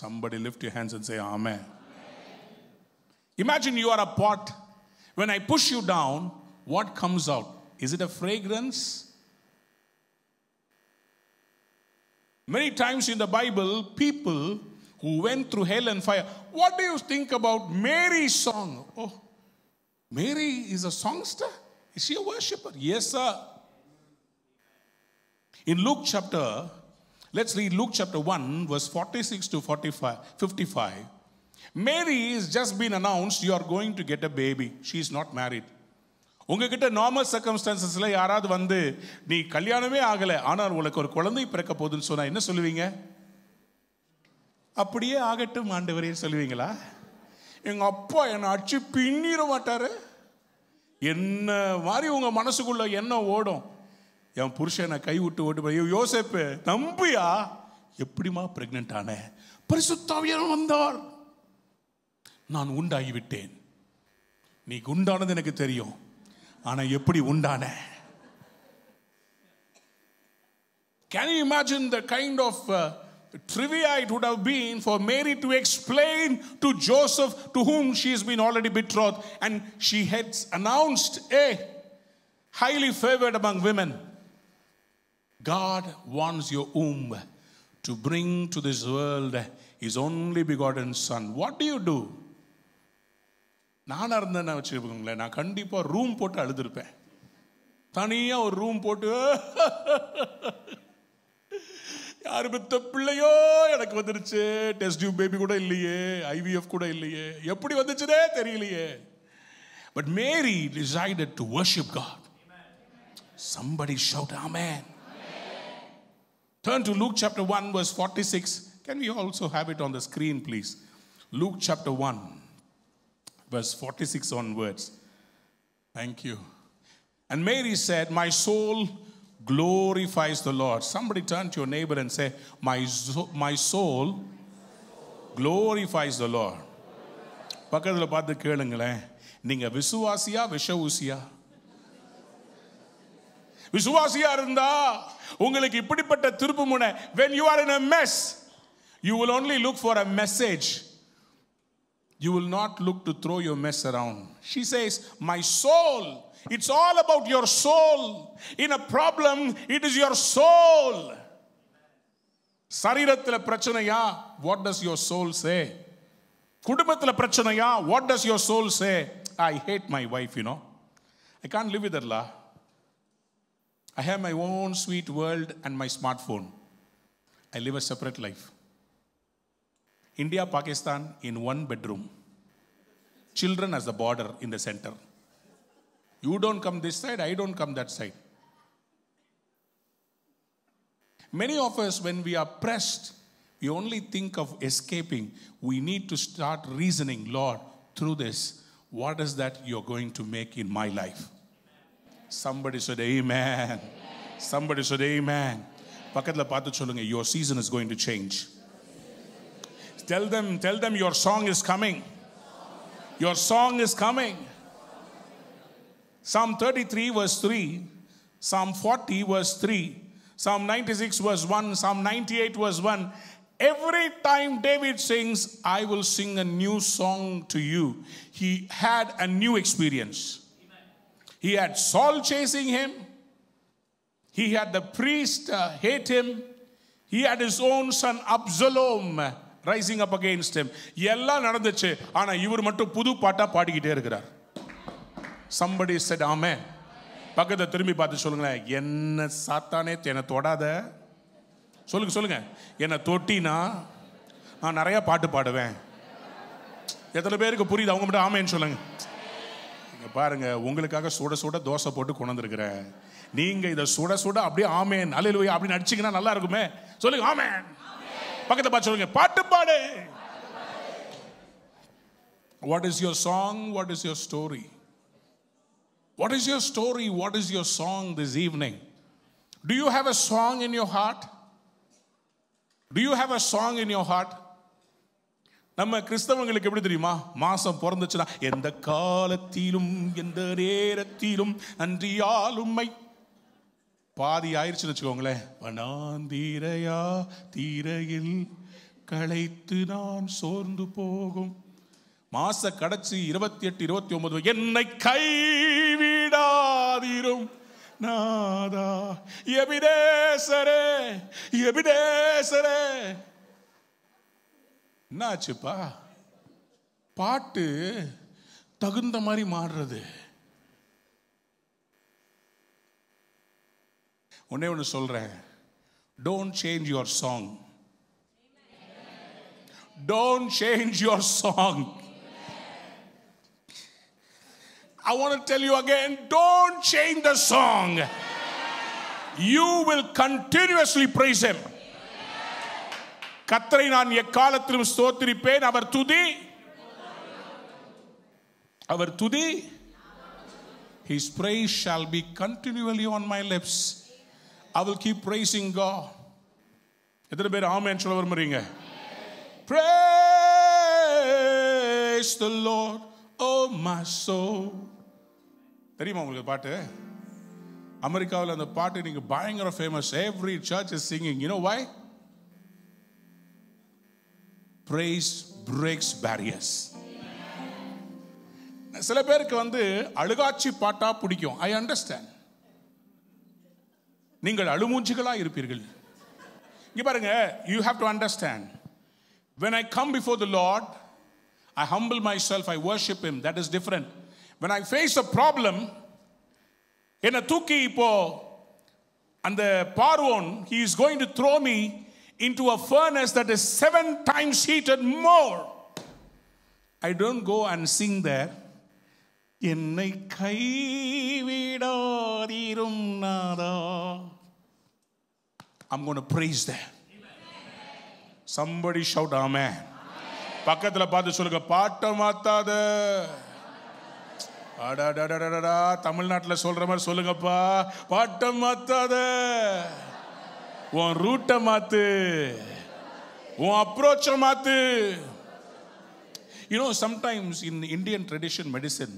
Somebody lift your hands and say amen. Imagine you are a pot. When I push you down, what comes out? Is it a fragrance? Many times in the Bible, people who went through hell and fire. What do you think about Mary's song? Oh, Mary is a songster? Is she a worshipper? Yes, sir. In Luke chapter, let's read Luke chapter 1, verse 46 to 55. Mary has just been announced, you are going to get a baby. She is not married. உங்ககிட்ட normal சர்க்கம்ஸ்டான்சஸ்ல யாராவது வந்து நீ கல்யாணமே ஆகலை ஆனால் உனக்கு ஒரு குழந்தை பிறக்க போகுதுன்னு சொன்னா என்ன சொல்லுவீங்க? அப்படியே ஆகட்டும் ஆண்டவரே சொல்லுவீங்களா? எங்க அப்பா என்னை அடிச்சு பின்னிட மாட்டாரு. என்ன மாதிரி உங்க மனசுக்குள்ள என்ன ஓடும்? என் புருஷனை கை விட்டு ஓட்டு, யோசேப்பு நம்பியா எப்படிமா பிரெக்னன்ட் ஆன? பரிசுத்த ஆவியானவர் வந்தார், நான் உண்டாகிவிட்டேன். நீ உண்டானது எனக்கு தெரியும், ஆனா எப்படி உண்டான? Can you imagine the kind of trivia it would have been for Mary to explain to Joseph, to whom she has been already betrothed, and she had announced, highly favored among women. God wants your womb to bring to this world his only begotten son. What do you do? நானா இருந்தேன்னா வச்சுக்கோங்களேன், நான் கண்டிப்பா room போட்டு அழுதுருப்பேன். தனியா ஒரு room போட்டு யாரு பெத்த பிள்ளையோ எனக்கு வந்துருச்சு, டெஸ்ட் டியூப் பேபி கூட இல்லையே, ஐவிஎஃப் கூட இல்லையே, எப்படி வந்துச்சுனே தெரியலையே. But Mary decided to worship God. Somebody shout amen. Turn to Luke chapter 1 verse 46. Can we also have it on the screen please? Luke chapter 1 verse 46 onwards. Thank you. And Mary said, my soul glorifies the Lord. Somebody turn to your neighbor and say, my soul glorifies the Lord. பக்கத்துல பார்த்து கேளுங்களேன், நீங்க விசுவாசியா விஷ ஊசியா? விசுவாசியா இருந்தா உங்களுக்கு இப்படிப்பட்ட திருப்புமுனை. when you are in a mess, you will only look for a message. You will not look to throw your mess around. She says, my soul, it's all about your soul. In a problem, it is your soul. சரீரத்தில் பிரச்சனையா? What does your soul say? குடும்பத்தில் பிரச்சனையா? What does your soul say? I hate my wife, you know. I can't live with her, la. I have my own sweet world and my smartphone. I live a separate life. India, Pakistan in one bedroom. Children as the border in the center. You don't come this side, I don't come that side. Many of us, when we are pressed, we only think of escaping. We need to start reasoning, Lord, through this, what is that you're going to make in my life? Somebody said amen. Somebody said amen. பக்கத்துல பார்த்து சொல்லுங்க, your season is going to change. Tell them your song is coming. Your song is coming. Psalm 33 verse 3, Psalm 40 verse 3, Psalm 96 verse 1, Psalm 98 verse 1. Every time David sings, I will sing a new song to you. He had a new experience. He had Saul chasing him. He had the priest hate him. He had his own son Absalom rising up against him. எல்லாம் நடந்துச்சு, ஆனா இவர் மட்டும் புது பாட்டா பாடிக்கிட்டே இருக்கிறார். Somebody said amen. பக்கத்தை திரும்பி பார்த்து சொல்லுங்களேன், என்ன சாத்தானே என்னை தொடாத. சொல்லுங்க, என்னை தொட்டினா நான் நிறைய பாட்டு பாடுவேன். எத்தனை பேருக்கு புரியுது? அவங்க மட்டும் ஆமேன்னு சொல்லுங்க. பாருங்க, உங்களுக்காக சுட சுட தோசை போட்டு கொண்டு வந்திருக்கிறேன். நீங்க இதை சுட சுட அப்படியே ஆமேன் அல்லேலூயா அப்படின்னு அடிச்சீங்கன்னா நல்லா இருக்குமே. சொல்லுங்க ஆமேன். பக்கத்தை பார்த்து சொல்லுங்க, பாட்டு பாடு. What is your song? What is your story? What is your story? What is your song this evening? Do you have a song in your heart? Do you have a song in your heart? நம்ம கிறிஸ்தவங்களுக்கு எப்படி தெரியுமா? மாசம் பிறந்துச்சுன்னா எந்த காலத்திலும் எந்த நேரத்திலும் நன்றியால் உம்மை, பாதி ஆயிடுச்சுன்னு வச்சுக்கோங்களேன். வனாந்தீரையா தீரையில் களைத்து நான் சோர்ந்து போகும். மாச கடைசி 28, 29 என்னை கைவிடாதீரும் நாதா எபினேசரே எபினேசரே. என்னாச்சுப்பா? பாட்டு தகுந்த மாதிரி மாறுறது. ஒண்ணு சொல்றேன், don't change your song. Don't change your song. I want to tell you again, don't change the song. You will continuously praise him. கர்த்தரை நான் எக்காலத்திலும் ஸ்தோத்திரிப்பேன். அவர் துதி his praise shall be continually on my lips. I will keep praising God. எத்தனை பேர் ஆமென் சொல்ல விரும்புறீங்க? Praise the Lord, oh my soul. தெரியுமா உங்களுக்கு பாட்டு? அமெரிக்காவில் அந்த பாட்டு நீங்க பயங்கர famous. Every church is singing. You know why? Praise breaks barriers. சில பேருக்கு அழுகாட்சி பாட்டா பிடிக்கும். I understand. நீங்கள் அழுமூஞ்சிகளா இருப்பீர்கள். இங்க பாருங்க, you have to understand. When I come before the Lord, I humble myself, I worship him. That is different. When I face a problem, என்ன தூக்கி இப்போ அந்த பார்வோன், he is going to throw me into a furnace that is 7 times heated more. I don't go and sing there. என்னை கைவிடாதீரும் நாதா. I'm going to praise there. Somebody shout amen. பக்கத்துல பார்த்து சொல்லுங்க, பாட்ட மாத்தாத. அடடடடடா, தமிழ்நாட்டில் சொல்ற மாதிரி சொல்லுங்கப்பா. பாட்ட மாத்தாத, உன் ரூட்டை மாத்து, உன் அப்ரோச்ச மாத்து. You know, sometimes in Indian tradition medicine,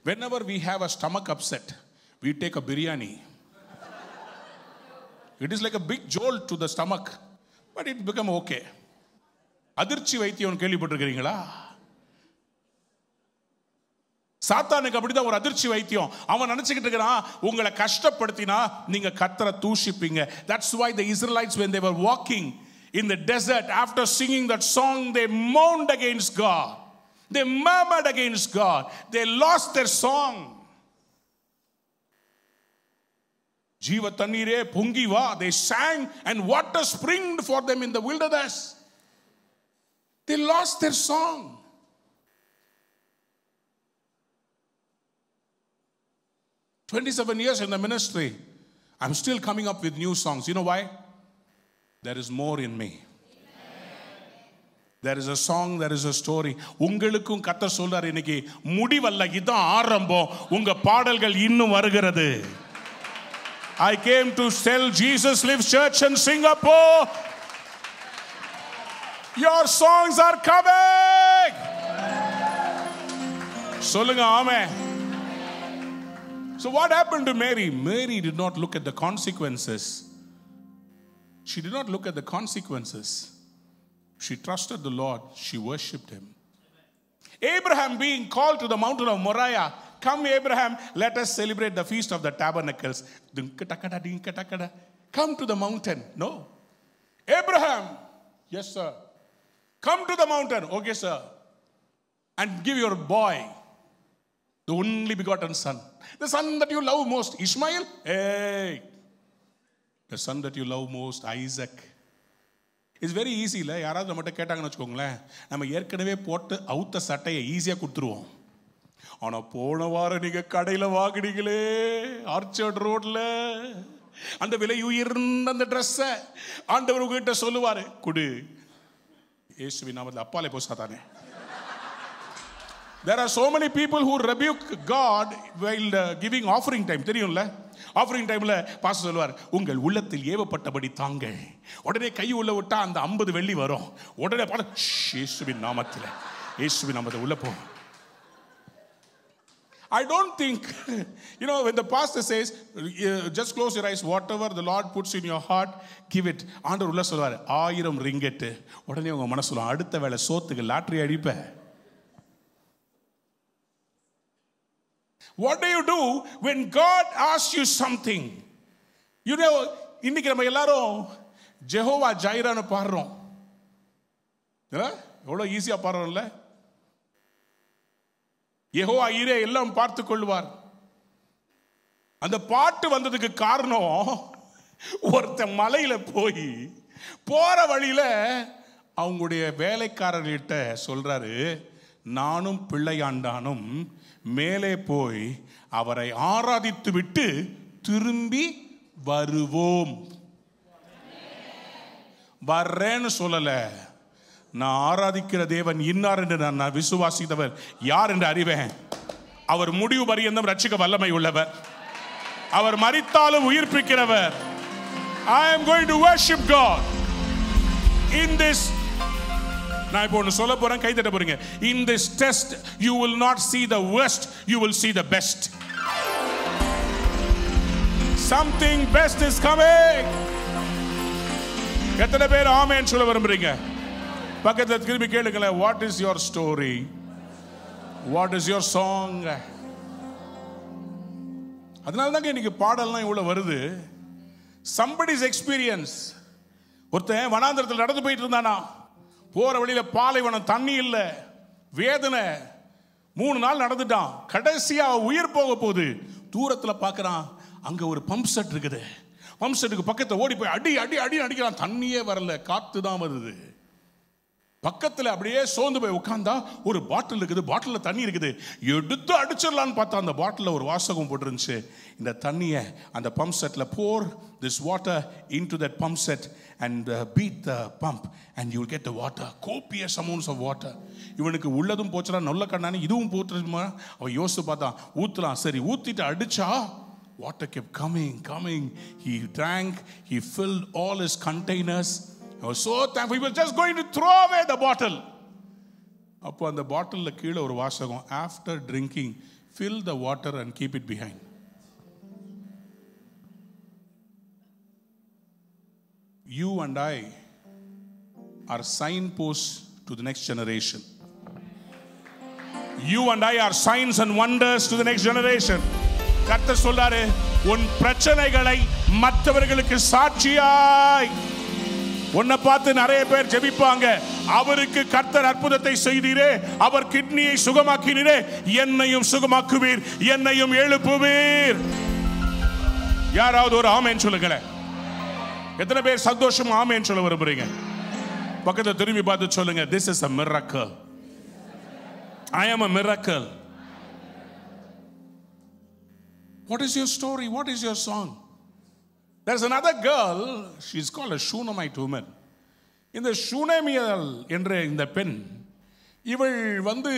whenever we have a stomach upset, we take a biryani. It is like a big jolt to the stomach, but it become okay. அதிர்ச்சி வைத்தியம் கேள்விப்பட்டிருக்கிறீங்களா? சாத்தானுக்கு அப்படிதான் ஒரு அதிர்ச்சி வைத்தியம். அவன் நினைச்சுக்கிட்டு இருக்கிறான் உங்களை கஷ்டப்படுத்தினா நீங்க கர்த்தரை தூஷிப்பீங்க. That's why the Israelites, when they were walking in the desert, after singing that song, they moaned against God. They murmured against God. They lost their song. ஜீவ தண்ணீரே பொங்கி வா, they sang and water springed for them in the wilderness. They lost their song. "27 years in the ministry, I'm still coming up with new songs. You know why? There is more in me. There is a song, there is a story." உங்களுக்கும் கர்த்தர் சொல்றார் இன்னைக்கு முடிவல்ல, இதான் ஆரம்பம். உங்க பாடல்கள் இன்னும் வருகிறது. I came to tell Jesus Lives Church in Singapore, your songs are coming. சொல்லுங்க ஆமென். So what happened to Mary? Mary did not look at the consequences. She did not look at the consequences. She trusted the Lord. She worshipped him. Abraham being called to the mountain of Moriah. "Come, Abraham, let us celebrate the feast of the tabernacles." Come to the mountain. No. Abraham, yes sir. Come to the mountain. Okay sir. And give your boy, the only begotten son, the son that you love most. Ishmael? Hey. The son that you love most, Isaac. It's very easy. யாராவது நம்மகிட்ட கேட்டாங்கன்னு வச்சுக்கோங்களேன், நம்ம ஏற்கனவே போட்டு அவுத்த சட்டையை ஈஸியாக கொடுத்துருவோம். ஆனால் போன வாரம் நீங்கள் கடையில் வாங்கினீங்களே ஆர்ச்சர்ட் ரோட்ல அந்த விலை உயர்ந்த அந்த ட்ரெஸ்ஸை ஆண்டவர் உங்ககிட்ட சொல்லுவார், கொடு. இயேசுவின் நாமத்தில் அப்பாலே போ சாத்தானே. There are so many people who rebuke God while giving offering time. தெரியும்ல, ஆஃபரிங் டைம்ல பாஸ்டர் சொல்வார், உங்கள் உள்ளத்தில் ஏவப்பட்டபடி தாங்கள். உடனே கை உள்ள விட்டா அந்த 50 வெள்ளி வரும். உடனே பாட, இயேசுவின் நாமத்தில், இயேசுவின் நாமத்தில் உள்ள போ. I don't think, you know, when the pastor says, just close your eyes, whatever the Lord puts in your heart, give it. ஆண்டவர் உள்ள சொல்வார், 1000 ரிங்கெட். உடனே உங்க மனசு சொல்லும், அடுத்த வேளை சோத்துக்கு லாட்டரி அடிப்ப. What do you do when God asks you something? You know, இன்னைக்கு நம்ம எல்லாரும் ஜெகோவா ஜைரான்னு பாடுறோம். எவ்வளோ ஈஸியா பாடுறோம்ல. யெகோவா ஈரே எல்லாம் பார்த்து கொள்வார். அந்த பாட்டு வந்ததுக்கு காரணம், ஒருத்த மலையில போய் போற வழியில அவங்களுடைய வேலைக்காரர்கிட்ட சொல்றாரு, நானும் பிள்ளையாண்டானும் மேலே போய் அவரை ஆராதித்து விட்டு திரும்பி வருவோம். வர்றேன்னு சொல்லல, நான் ஆராதிக்கிற தேவன் இன்னார் என்று நான் விசுவாசித்தவர் யார் என்று அறிவேன். அவர் முடிவு பரியந்தம் ரட்சிக்க வல்லமை உள்ளவர். அவர் மரித்தாலும் உயிர்ப்பிக்கிறவர். I am going to worship God in this. நான் இப்போ ஒன்று சொல்ல போறேன், கை தட்ட போறீங்க. In this test you will not see the worst, you will see the best. Something best is coming. எத்தனை பேர் ஆமென் சொல்ல விரும்புறீங்க? பக்கத்துல திரும்பி கேளுங்களேன், what is your story? What is your song? அதனால தாங்க இன்னைக்கு பாடல்லாம் இவ்வளவு வருது. Somebody's experience. ஒருத்தன் வனாந்தரத்தில் நடந்து போயிட்டு இருந்தானா, போற வழியில பாலைவனம், தண்ணி இல்ல, வேதனை. 3 நாள் நடந்துட்டான். கடைசியா உயிர் போக போகுது. தூரத்துல பாக்குறான், அங்க ஒரு பம்ப் செட் இருக்குது. பம்ப் செட்டுக்கு பக்கத்துல ஓடி போய் அடி அடி அடி அடிக்கிறான். தண்ணியே வரல, காத்து தான் வருது. பக்கத்துல அப்படியே சோர்ந்து போய் உட்கார்ந்தா ஒரு பாட்டில் இருக்குது, பாட்டில்ல தண்ணி இருக்குது. எடுத்து அடிச்சிடலான்னு பார்த்தா அந்த பாட்டில் ஒரு வாசகம் போட்டுருந்துச்சு, இந்த தண்ணியை அந்த பம்ப் செட்ல pour this water into that pump set and beat the pump and you will get the water, copious amounts of water. இவனுக்கு உள்ளதும் போச்சுடா, நல்ல கண்ணானே இதுவும் போட்டுருமா. அவன் யோசிச்சு பார்த்தான், ஊத்தலாம். சரி ஊத்திட்டு அடிச்சா water kept coming. He drank, he filled all his containers. I was so thankful. He was just going to throw away the bottle. அப்போ அந்த பாட்டிலில் கீழே ஒரு வாசகம், after drinking fill the water and keep it behind. You and I are signposts to the next generation. You and I are signs and wonders to the next generation. கர்த்தர் சொல்றாரு, உன் பிரச்சனைகளை மற்றவர்களுக்கு சாட்சியாய். உன்னை பார்த்து நிறைய பேர் ஜெபிப்பாங்க, அவருக்கு கர்த்தர் அற்புதத்தை செய்தீரே, அவர் கிட்னியை சுகமாக்கினீரே, என்னையும் சுகமாக்குவீர், என்னையும் எழுப்புவீர். யாராவது ஒரு ஆமென் சொல்லுங்களேன். எத்தனை பேர் சந்தோஷம் ஆமென் சொல்ல விரும்புறீங்க? பக்கத்துல திரும்பி பார்த்து சொல்லுங்க, this is a miracle. I am a miracle. What is your story? What is your song? There's another girl, she's called a Shunammite woman. இந்த ஷூனேமியல் என்ற இந்த பெண், இவள் வந்து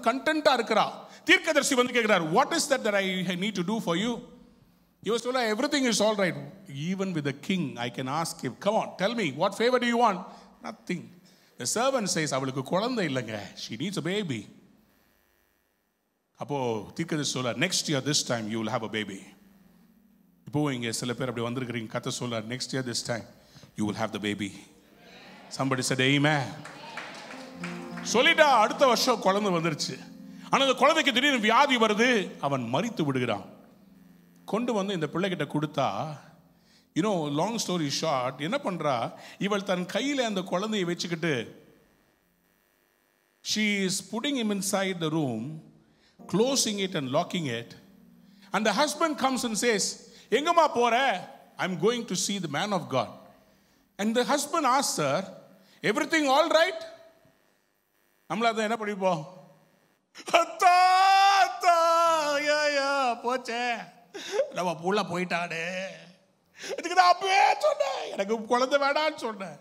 கண்டென்ட்டா இருக்கிறா. தீர்க்கதரிசி வந்து கேட்கிறார், what is that I need to do for you? He was told, everything is all right. Even with the king I can ask him, come on, tell me, what favor do you want? Nothing. The servant says, அவளுக்கு குழந்தை இல்லைங்க, she needs a baby. அப்போ தீர்க்கதரிசி சொல்றார், next year this time you will have a baby. இப்போ இங்க சில பேர் அப்படி வந்திருக்கிறீங்க, கர்த்தர் சொல்றார், next year this time you will have the baby. Somebody said amen. சொல்லிட்டா அடுத்த வருஷம் குழந்தை வந்துருச்சு. ஆனா அந்த குழந்தைக்கு திடீர்னு வியாதி வருது, அவன் மரித்து விடுகிறான். கொண்டு வந்து இந்த பிள்ளைகிட்ட கொடுத்தா, லாங் ஸ்டோரி ஷார்ட், என்ன பண்றா, இவள் தன் கையில அந்த குழந்தையை வச்சுக்கிட்டு, she is putting him inside the room, closing it and locking it, and the husband comes and says, எங்கம்மா போற? I'm going to see the man of God. And the husband asks her, everything all right? நம்மள அத என்ன படிப்போம்? அத்தா அத்தா யா போச்சே, நம்ம புள்ள போயிட்டானே. இதுக்கு நான் அப்பவே சொன்னேன், எனக்கு குழந்தை வேண்டான்னு சொன்னேன்.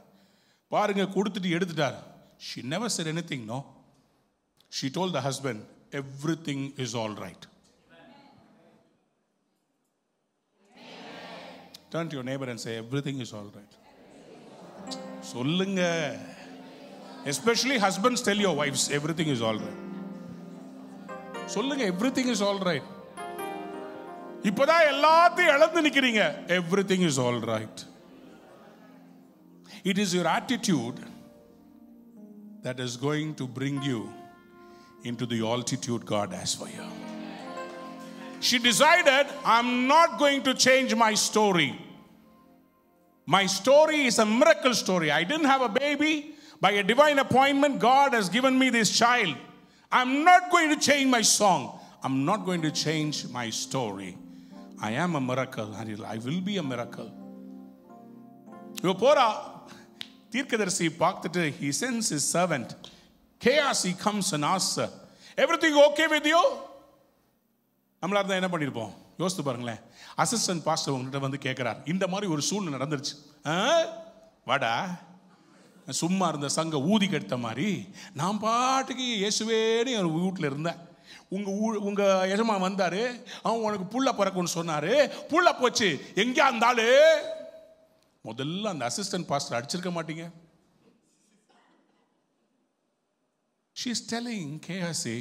பாருங்க, கொடுத்துட்டு எடுத்துட்டார். She never said anything, no. She told the husband, everything is all right. Turn to your neighbor and say, everything is all right. சொல்லுங்க. Especially husbands, tell your wives, everything is all right. சொல்லுங்க, everything is all right. இப்போதான் எல்லாத்தையும் இழந்து நிக்கிறீங்க. Everything is all right. It is your attitude that is going to bring you into the altitude God has for you. She decided, I'm not going to change my story. My story is a miracle story. I didn't have a baby. By a divine appointment, God has given me this child. I'm not going to change my song. I'm not going to change my story. I am a miracle and I will be a miracle. இவ போறா, தீர்க்கதரிசி பார்த்துட்டு, he sends his servant. Chaos, he comes and asks her, everything okay with you? நம்மளா இருந்தா என்ன பண்ணிருப்போம்? யோசித்து பாருங்களேன். அசிஸ்டன்ட் பாஸ்டர் உங்ககிட்ட வந்து கேட்கிறார், இந்த மாதிரி ஒரு சூழ்நிலை நடந்துருச்சு, வாடா. சும்மா இருந்த சங்க ஊதி கெடுத்த மாதிரி நான் பாட்டுக்கு இயேசுவேன்னு என் வீட்டில் இருந்தேன். உங்க எஜமா வந்தாரு, அவன் உனக்கு புள்ள பிறக்கும்னு சொன்னாரு, புள்ள போச்சு. எங்கேயா இருந்தாலு முதல்ல அந்த அசிஸ்டன்ட் பாஸ்டர் அடிச்சிருக்க மாட்டீங்க. She is telling KSA,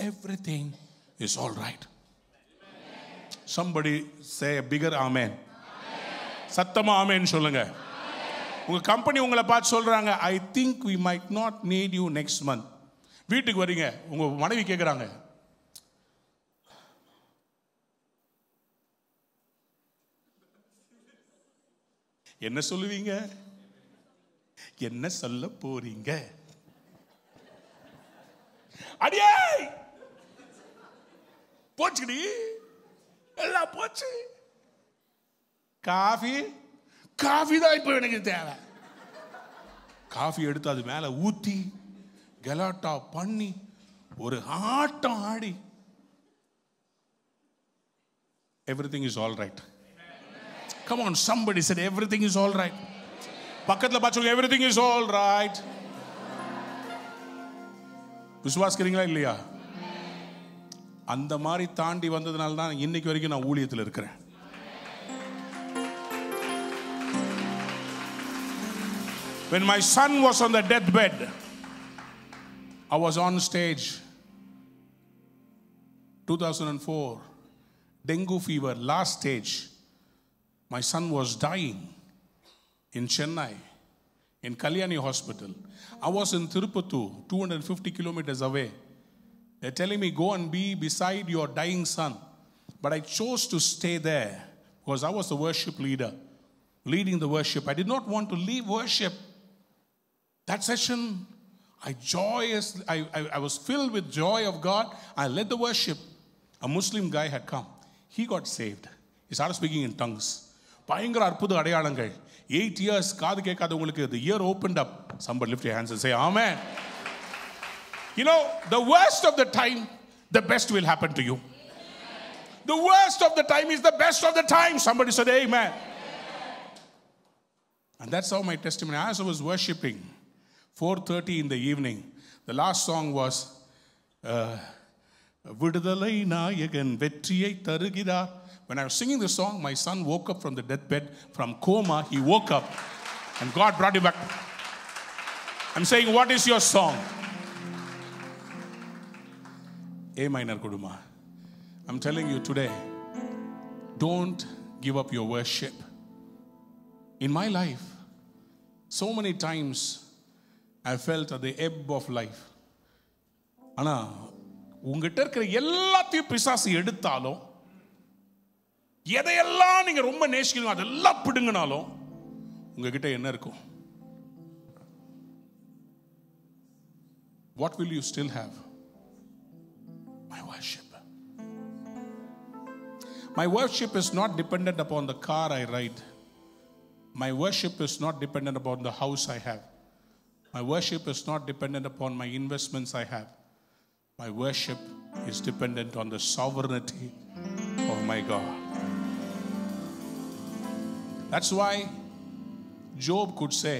everything is all right. Somebody say a bigger amen. சத்தமா ஆமென் சொல்லுங்க. உங்க கம்பெனி உங்களை பார்த்து சொல்றாங்க, I think we might not need you next month. வீட்டுக்கு வரீங்க, உங்க மனைவி கேட்குறாங்க, என்ன சொல்லுவீங்க? என்ன சொல்ல போறீங்க? அடியே போச்சுடி, எல்லாம் போச்சு. காஃபி தான் இப்ப எனக்கு தேவை. காஃபி எடுத்து அது மேல ஊத்தி கலாட்டா பண்ணி ஒரு ஆட்டம் ஆடி, everything is all right. Come on, somebody said everything is all right. பக்கத்துல பாத்துங்க, everything is all right. விசுவாசிக்கிறீங்களா இல்லையா? அந்த மாதிரி தாண்டி வந்ததுனால தான் இன்னைக்கு வரைக்கும் நான் ஊழியத்தில் இருக்கிறேன். When my son was on the deathbed, I was on stage 2004, dengue fever, last stage. My son was dying in Chennai, in Kalyani Hospital. I was in Tirupattur, 250 kilometers away. They're telling me, go and be beside your dying son. But I chose to stay there because I was the worship leader, leading the worship. I did not want to leave worship. That session, I was filled with joy of God. I led the worship. A Muslim guy had come. He got saved. He started speaking in tongues. பயங்கர அற்புத அடையாளங்கள். 8 years காது கேட்காதவங்களுக்கு the ear opened up. Somebody lift your hands and say amen. You know, the worst of the time, the best will happen to you. The worst of the time is the best of the time. Somebody said amen. And that's how my testimony. As I was worshiping, 4:30 in the evening, the last song was விடுதலை நாயகன் வெற்றியை தருகிறார். When I was singing the song, my son woke up from the deathbed, from coma. He woke up and God brought him back. I'm saying, what is your song? A minor Kuduma. I'm telling you today, don't give up your worship. In my life, so many times I felt at the ebb of life. Ana, உங்ககிட்ட இருக்கிற எல்லாத்தையும் பிசாசு எடுத்தாலும், எதையெல்லாம் நீங்க ரொம்ப நேசிக்கணும் அதெல்லாம் பிடுங்கினாலும் உங்ககிட்ட என்ன இருக்கும்? What will you still have? My worship. My worship is not dependent upon the car I ride. My worship is not dependent upon the house I have. My worship is not dependent upon my investments I have. My worship is dependent on the sovereignty of my God. That's why Job could say,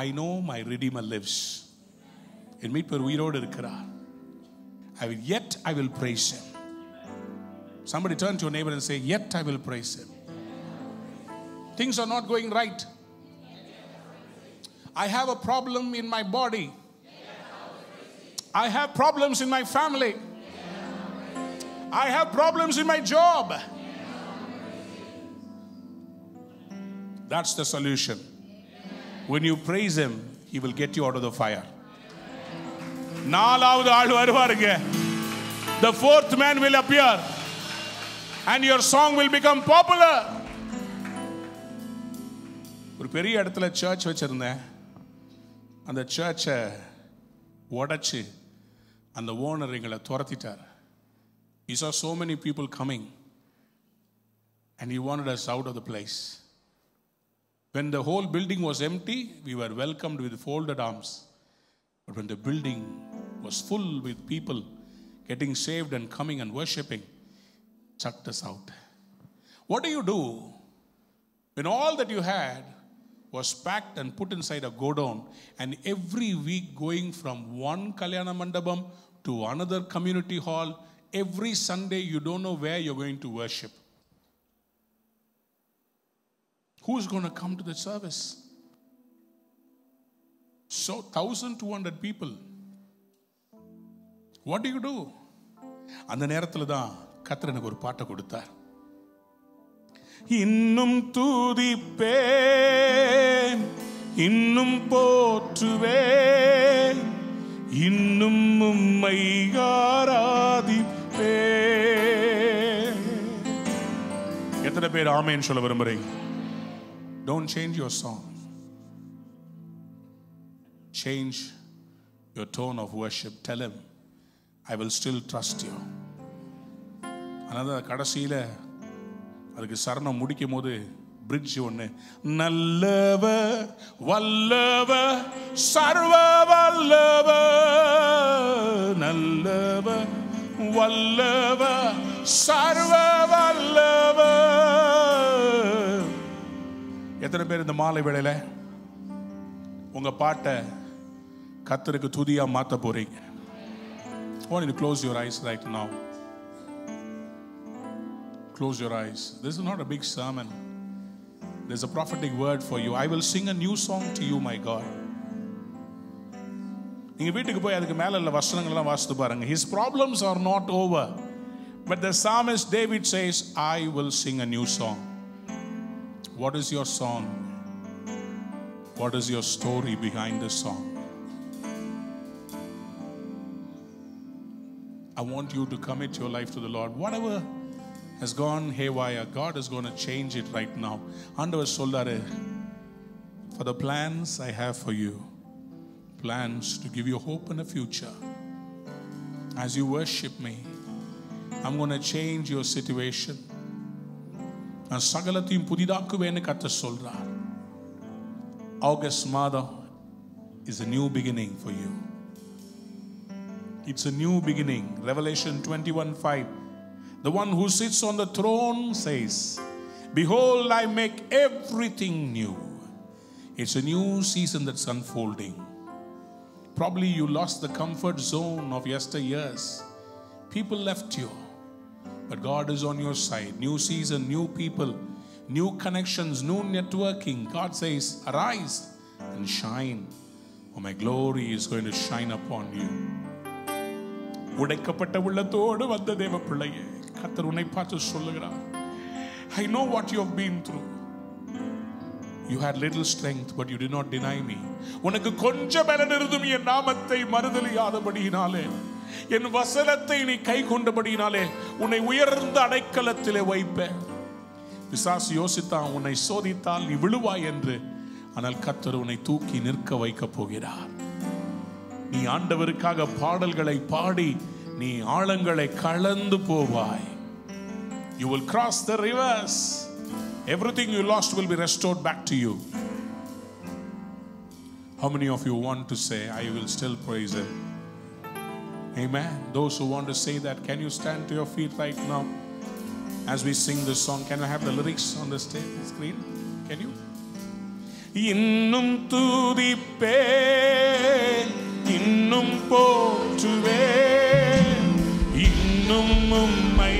I know my Redeemer lives. In மீட்பர் உயிரோடு இருக்கிறார். Yet I will praise him. Somebody turn to your neighbor and say, yet I will praise him. Things are not going right. I have a problem in my body. I have problems in my family. I have problems in my job. That's the solution. When you praise him, he will get you out of the fire. நாலாவது ஆள் வருவாருங்க. The fourth man will appear and your song will become popular. ஒரு பெரிய இடத்துல search வச்சிருந்தேன். அந்த சர்ச்சை உடைச்சு அந்த ஓனர் எங்களை துரத்திட்டார். He saw so many people coming and he wanted us out of the place. When the whole building was empty, we were welcomed with folded arms. But when the building was full with people getting saved and coming and worshiping, chucked us out. What do you do when all that you had was packed and put inside a godown, and every week going from one Kalyana Mandapam to another community hall, every Sunday you don't know where you're going to worship? Who's going to come to the service? So 1,200 people. What do you do? அந்த நேரத்தில் தான் கர்த்தர் எனக்கு ஒரு பாட்டை கொடுத்தார். இன்னும் துதிப்பேன், இன்னும் போற்றுவேன், இன்னும் உம்மை ஆராதிப்பேன். எத்தனை பேர் ஆமென் சொல்ல விரும்புறீங்க? Don't change your song. Change your tone of worship. Tell him, I will still trust you. அதான் கடைசியில அதுக்கு சரணம் முடிக்கும் போது பிரிட்ஜ் ஒண்ணு, நல்லவர் வல்லவர் சர்வ வல்லவர், நல்லவர் வல்லவர் சர்வ வல்லவர். எத்தனை பேர் இந்த மாலை வேளையில உங்க பாட்டை கர்த்தருக்கு துதியா மாத்த போறீங்க? I want you to close your eyes right now. Close your eyes. This is not a big sermon. There's a prophetic word for you. I will sing a new song to you, my God. நீங்க வீட்டுக்கு போய் அதுக்கு மேல உள்ள வசனங்கள் எல்லாம் வாசித்து பாருங்க. His problems are not over, but the psalmist David says, I will sing a new song. What is your song? What is your story behind this song? I want you to commit your life to the Lord. Whatever has gone haywire, God is going to change it right now. ஆண்டவர் சொல்றாரு, for the plans I have for you, plans to give you hope and a future. As you worship me, I'm going to change your situation. நான் சகலத்தையும் புதிதாக்குவேன்னு கர்த்தர் சொல்றார். August மாதம் is a new beginning for you. It's a new beginning. Revelation 21:5. The one who sits on the throne says, behold, I make everything new. It's a new season that's unfolding. Probably you lost the comfort zone of yesteryears. People left you, but God is on your side. New season, new people, new connections, new networking. God says, arise and shine, for my glory is going to shine upon you. உடைக்கப்பட்ட உள்ளத்தோடு வந்த தேவ பிள்ளையே, கர்த்தர் உன்னை பார்த்து சொல்லுகிறார், I know what you have been through. You had little strength, but you did not deny me. உனக்கு கொஞ்சம் பலன் இருந்தும் என் நாமத்தை மறுதலியாதபடியினாலே, என் வசனத்தை நீ கை கொண்டபடியினாலே உன்னை உயர்ந்த அடைக்கலத்திலே வைப்பேன். பிசாசு யோசித்தான், உன்னை சோதித்தால் நீ விழுவாய் என்று. ஆனால் கர்த்தர் உன்னை தூக்கி நிற்க வைக்க போகிறார். நீ ஆண்டவருக்காக பாடல்களை பாடி நீ ஆழங்களை கடந்து போவாய். You will cross the rivers. Everything you lost will be restored back to you. How many of you want to say, I will still praise him? Amen. Those who want to say that, can you stand to your feet right now as we sing this song? Can I have the lyrics on the stage, the screen? Can you? இன்னும் துதிப்பேன், இன்னும் போற்றுவேன், இன்னும் உம்மை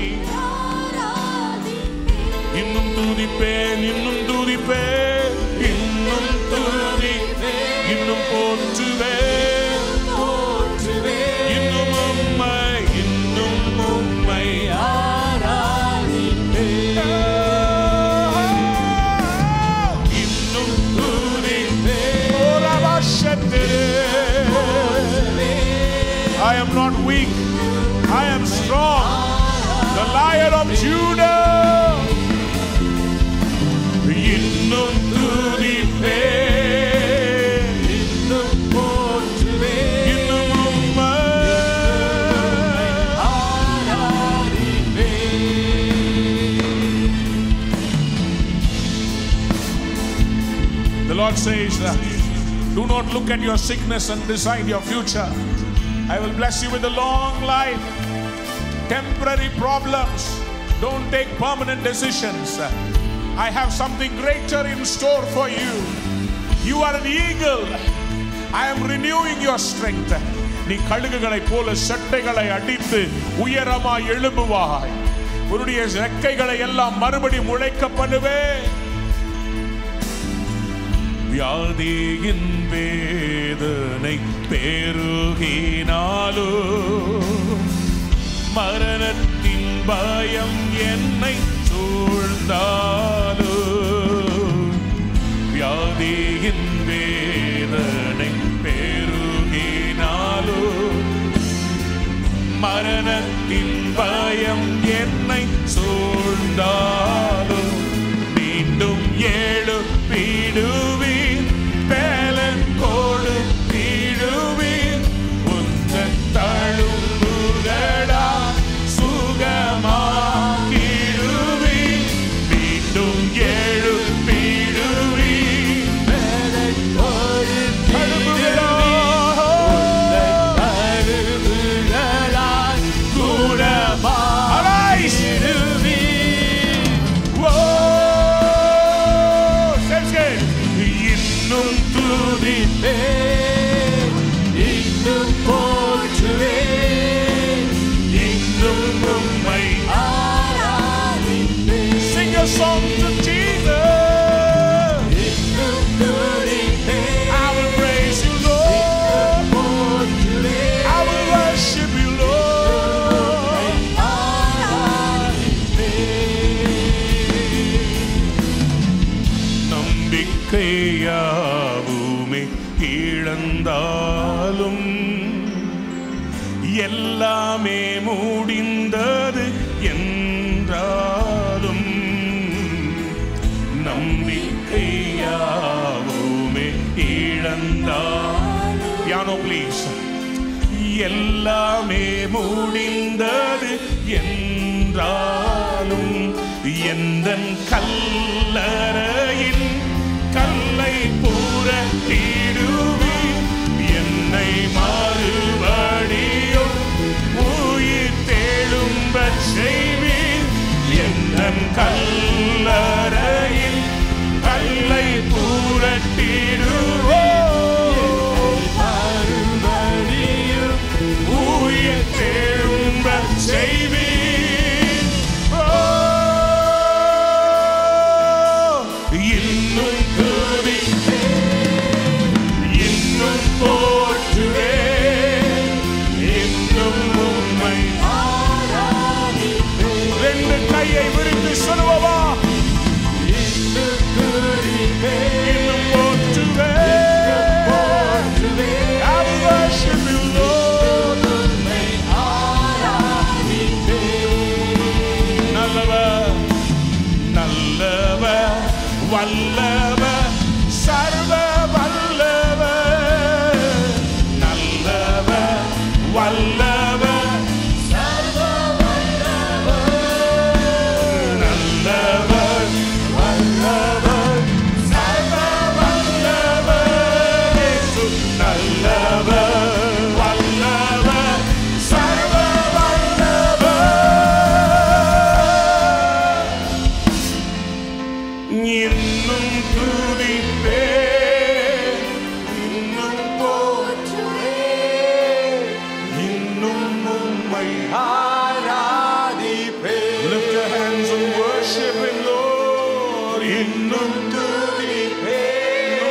இன்னும் துதிப்பேன், இன்னும் துதிப்பேன், இன்னும் துதிப்பேன், இன்னும் போற்றுவேன், இன்னும் உம்மை ஆராதிப்பேன், இன்னும் துதிப்பேன். I am not weak, I am strong, the Lion of Judah. இன்னும் துதிப்பேன், இன்னும் போற்றுவேன், இன்னும் உம்மை ஆராதிப்பேன். The Lord says, do not look at your sickness and decide your future. I will bless you with a long life. Temporary problems, don't take permanent decisions. I have something greater in store for you. You are an eagle. I am renewing your strength. நீ கழுகுகளை போல சட்டைகளை அடித்து உயரமாய் எழும்புவாய். உன்னுடைய ரெக்கைகளை எல்லாம் மறுபடி முளைக்க பண்ணுவேன். வியாதியின் வேதனை பெருகினாலோ, மரணத்தின் பயம் என்னை சூழ்ந்தாலோ, வியாதியின் வேதனை பெருகினாலோ, மரணத்தின் பயம் என்னை சூழ்ந்தாலோ, மீண்டும் எழுப்பிடுவீர், பலன் கொடுத்திடுவீர், உந்தன் தழும்புகளா சுகமாக்கிடுவீர், மீண்டும் எழுப்பிடுவீர், பலன் கொடுத்திடுவீர், உந்தன் தழும்புகளால் குணமாக்கிடுவீர். இன்னும் துதிப்பேன், இன்னும் போற்றுவேன், இன்னும் உம்மை ஆராதிப்பேன். Sing a song to Jesus. இன்னும் துதிப்பேன், I will praise you, Lord. நம்பிக்கையாவுமே இழந்தாலும் எல்லாமே முடிந்தது என்றாலும் நம்பிக்கையாவுமே இழந்தாலும் piano please எல்லாமே முடிந்தது என்றாலும் எந்தன் கல்லறையின் கல்லை புரட்டிடுவீர் என்னை மறுபடியும் உயிர் தெழும்பச் செய்வீர் எந்தன் கல்லறையின் கல்லை புரட்டிடுவீர் மறுபடியும் உயிர் தெழும்பச் செய்வீர் இன்னும் துதிப்பேன் இன்னும் போற்றுவேன் இன்னும் உம்மை ஆராதிப்பேன் ரெண்டு கையை விரித்து சொல்லுவோமா இன்னும் துதிப்பேன் இன்னும் போற்றுவேன் I worship you Lord உம்மை ஆராதிப்பேன் நல்லவர் நல்லவர் வல்லவர் சர்வ வல்லவர் நல்லவர் வல்லவர் சர்வ வல்லவர் நல்லவர் வல்லவர் சர்வ வல்லவர் இயேசு நல்லவர் வல்லவர் சர்வ வல்லவர் இன்னும் துதிப்பேன் இன்னும் போற்றுவேன் இன்னும் உம்மை ஆராதிப்பேன் lift your hands and worship him Lord இன்னும் துதிப்பேன்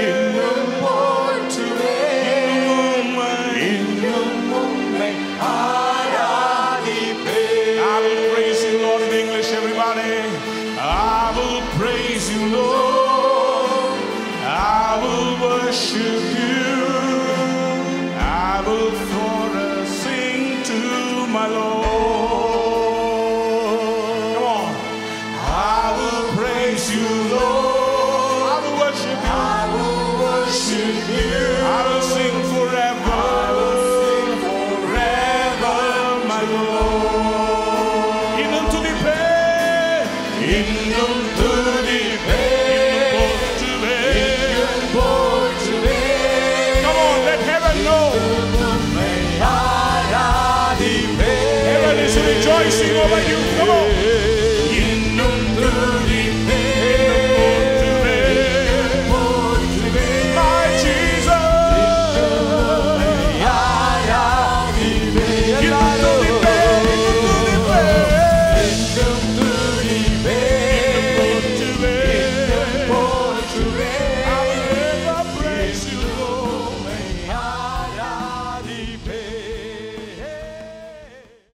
இன்னும் போற்றுவேன் இன்னும் உம்மை ஆராதிப்பேன் I will praise you Lord in English everybody I will praise you, Lord. I will worship you. I will forever sing to my Lord. Come on. I will praise you, Lord. I will worship you. I will worship you. I will sing forever. I will sing forever, my Lord. Innum துதிப்பேன் இன்னும் துதிப்பேன் இன்னும் போற்றுவேன் Come on, let heaven know உம்மை ஆராதிப்பேன் Heaven is rejoicing over you. Come on.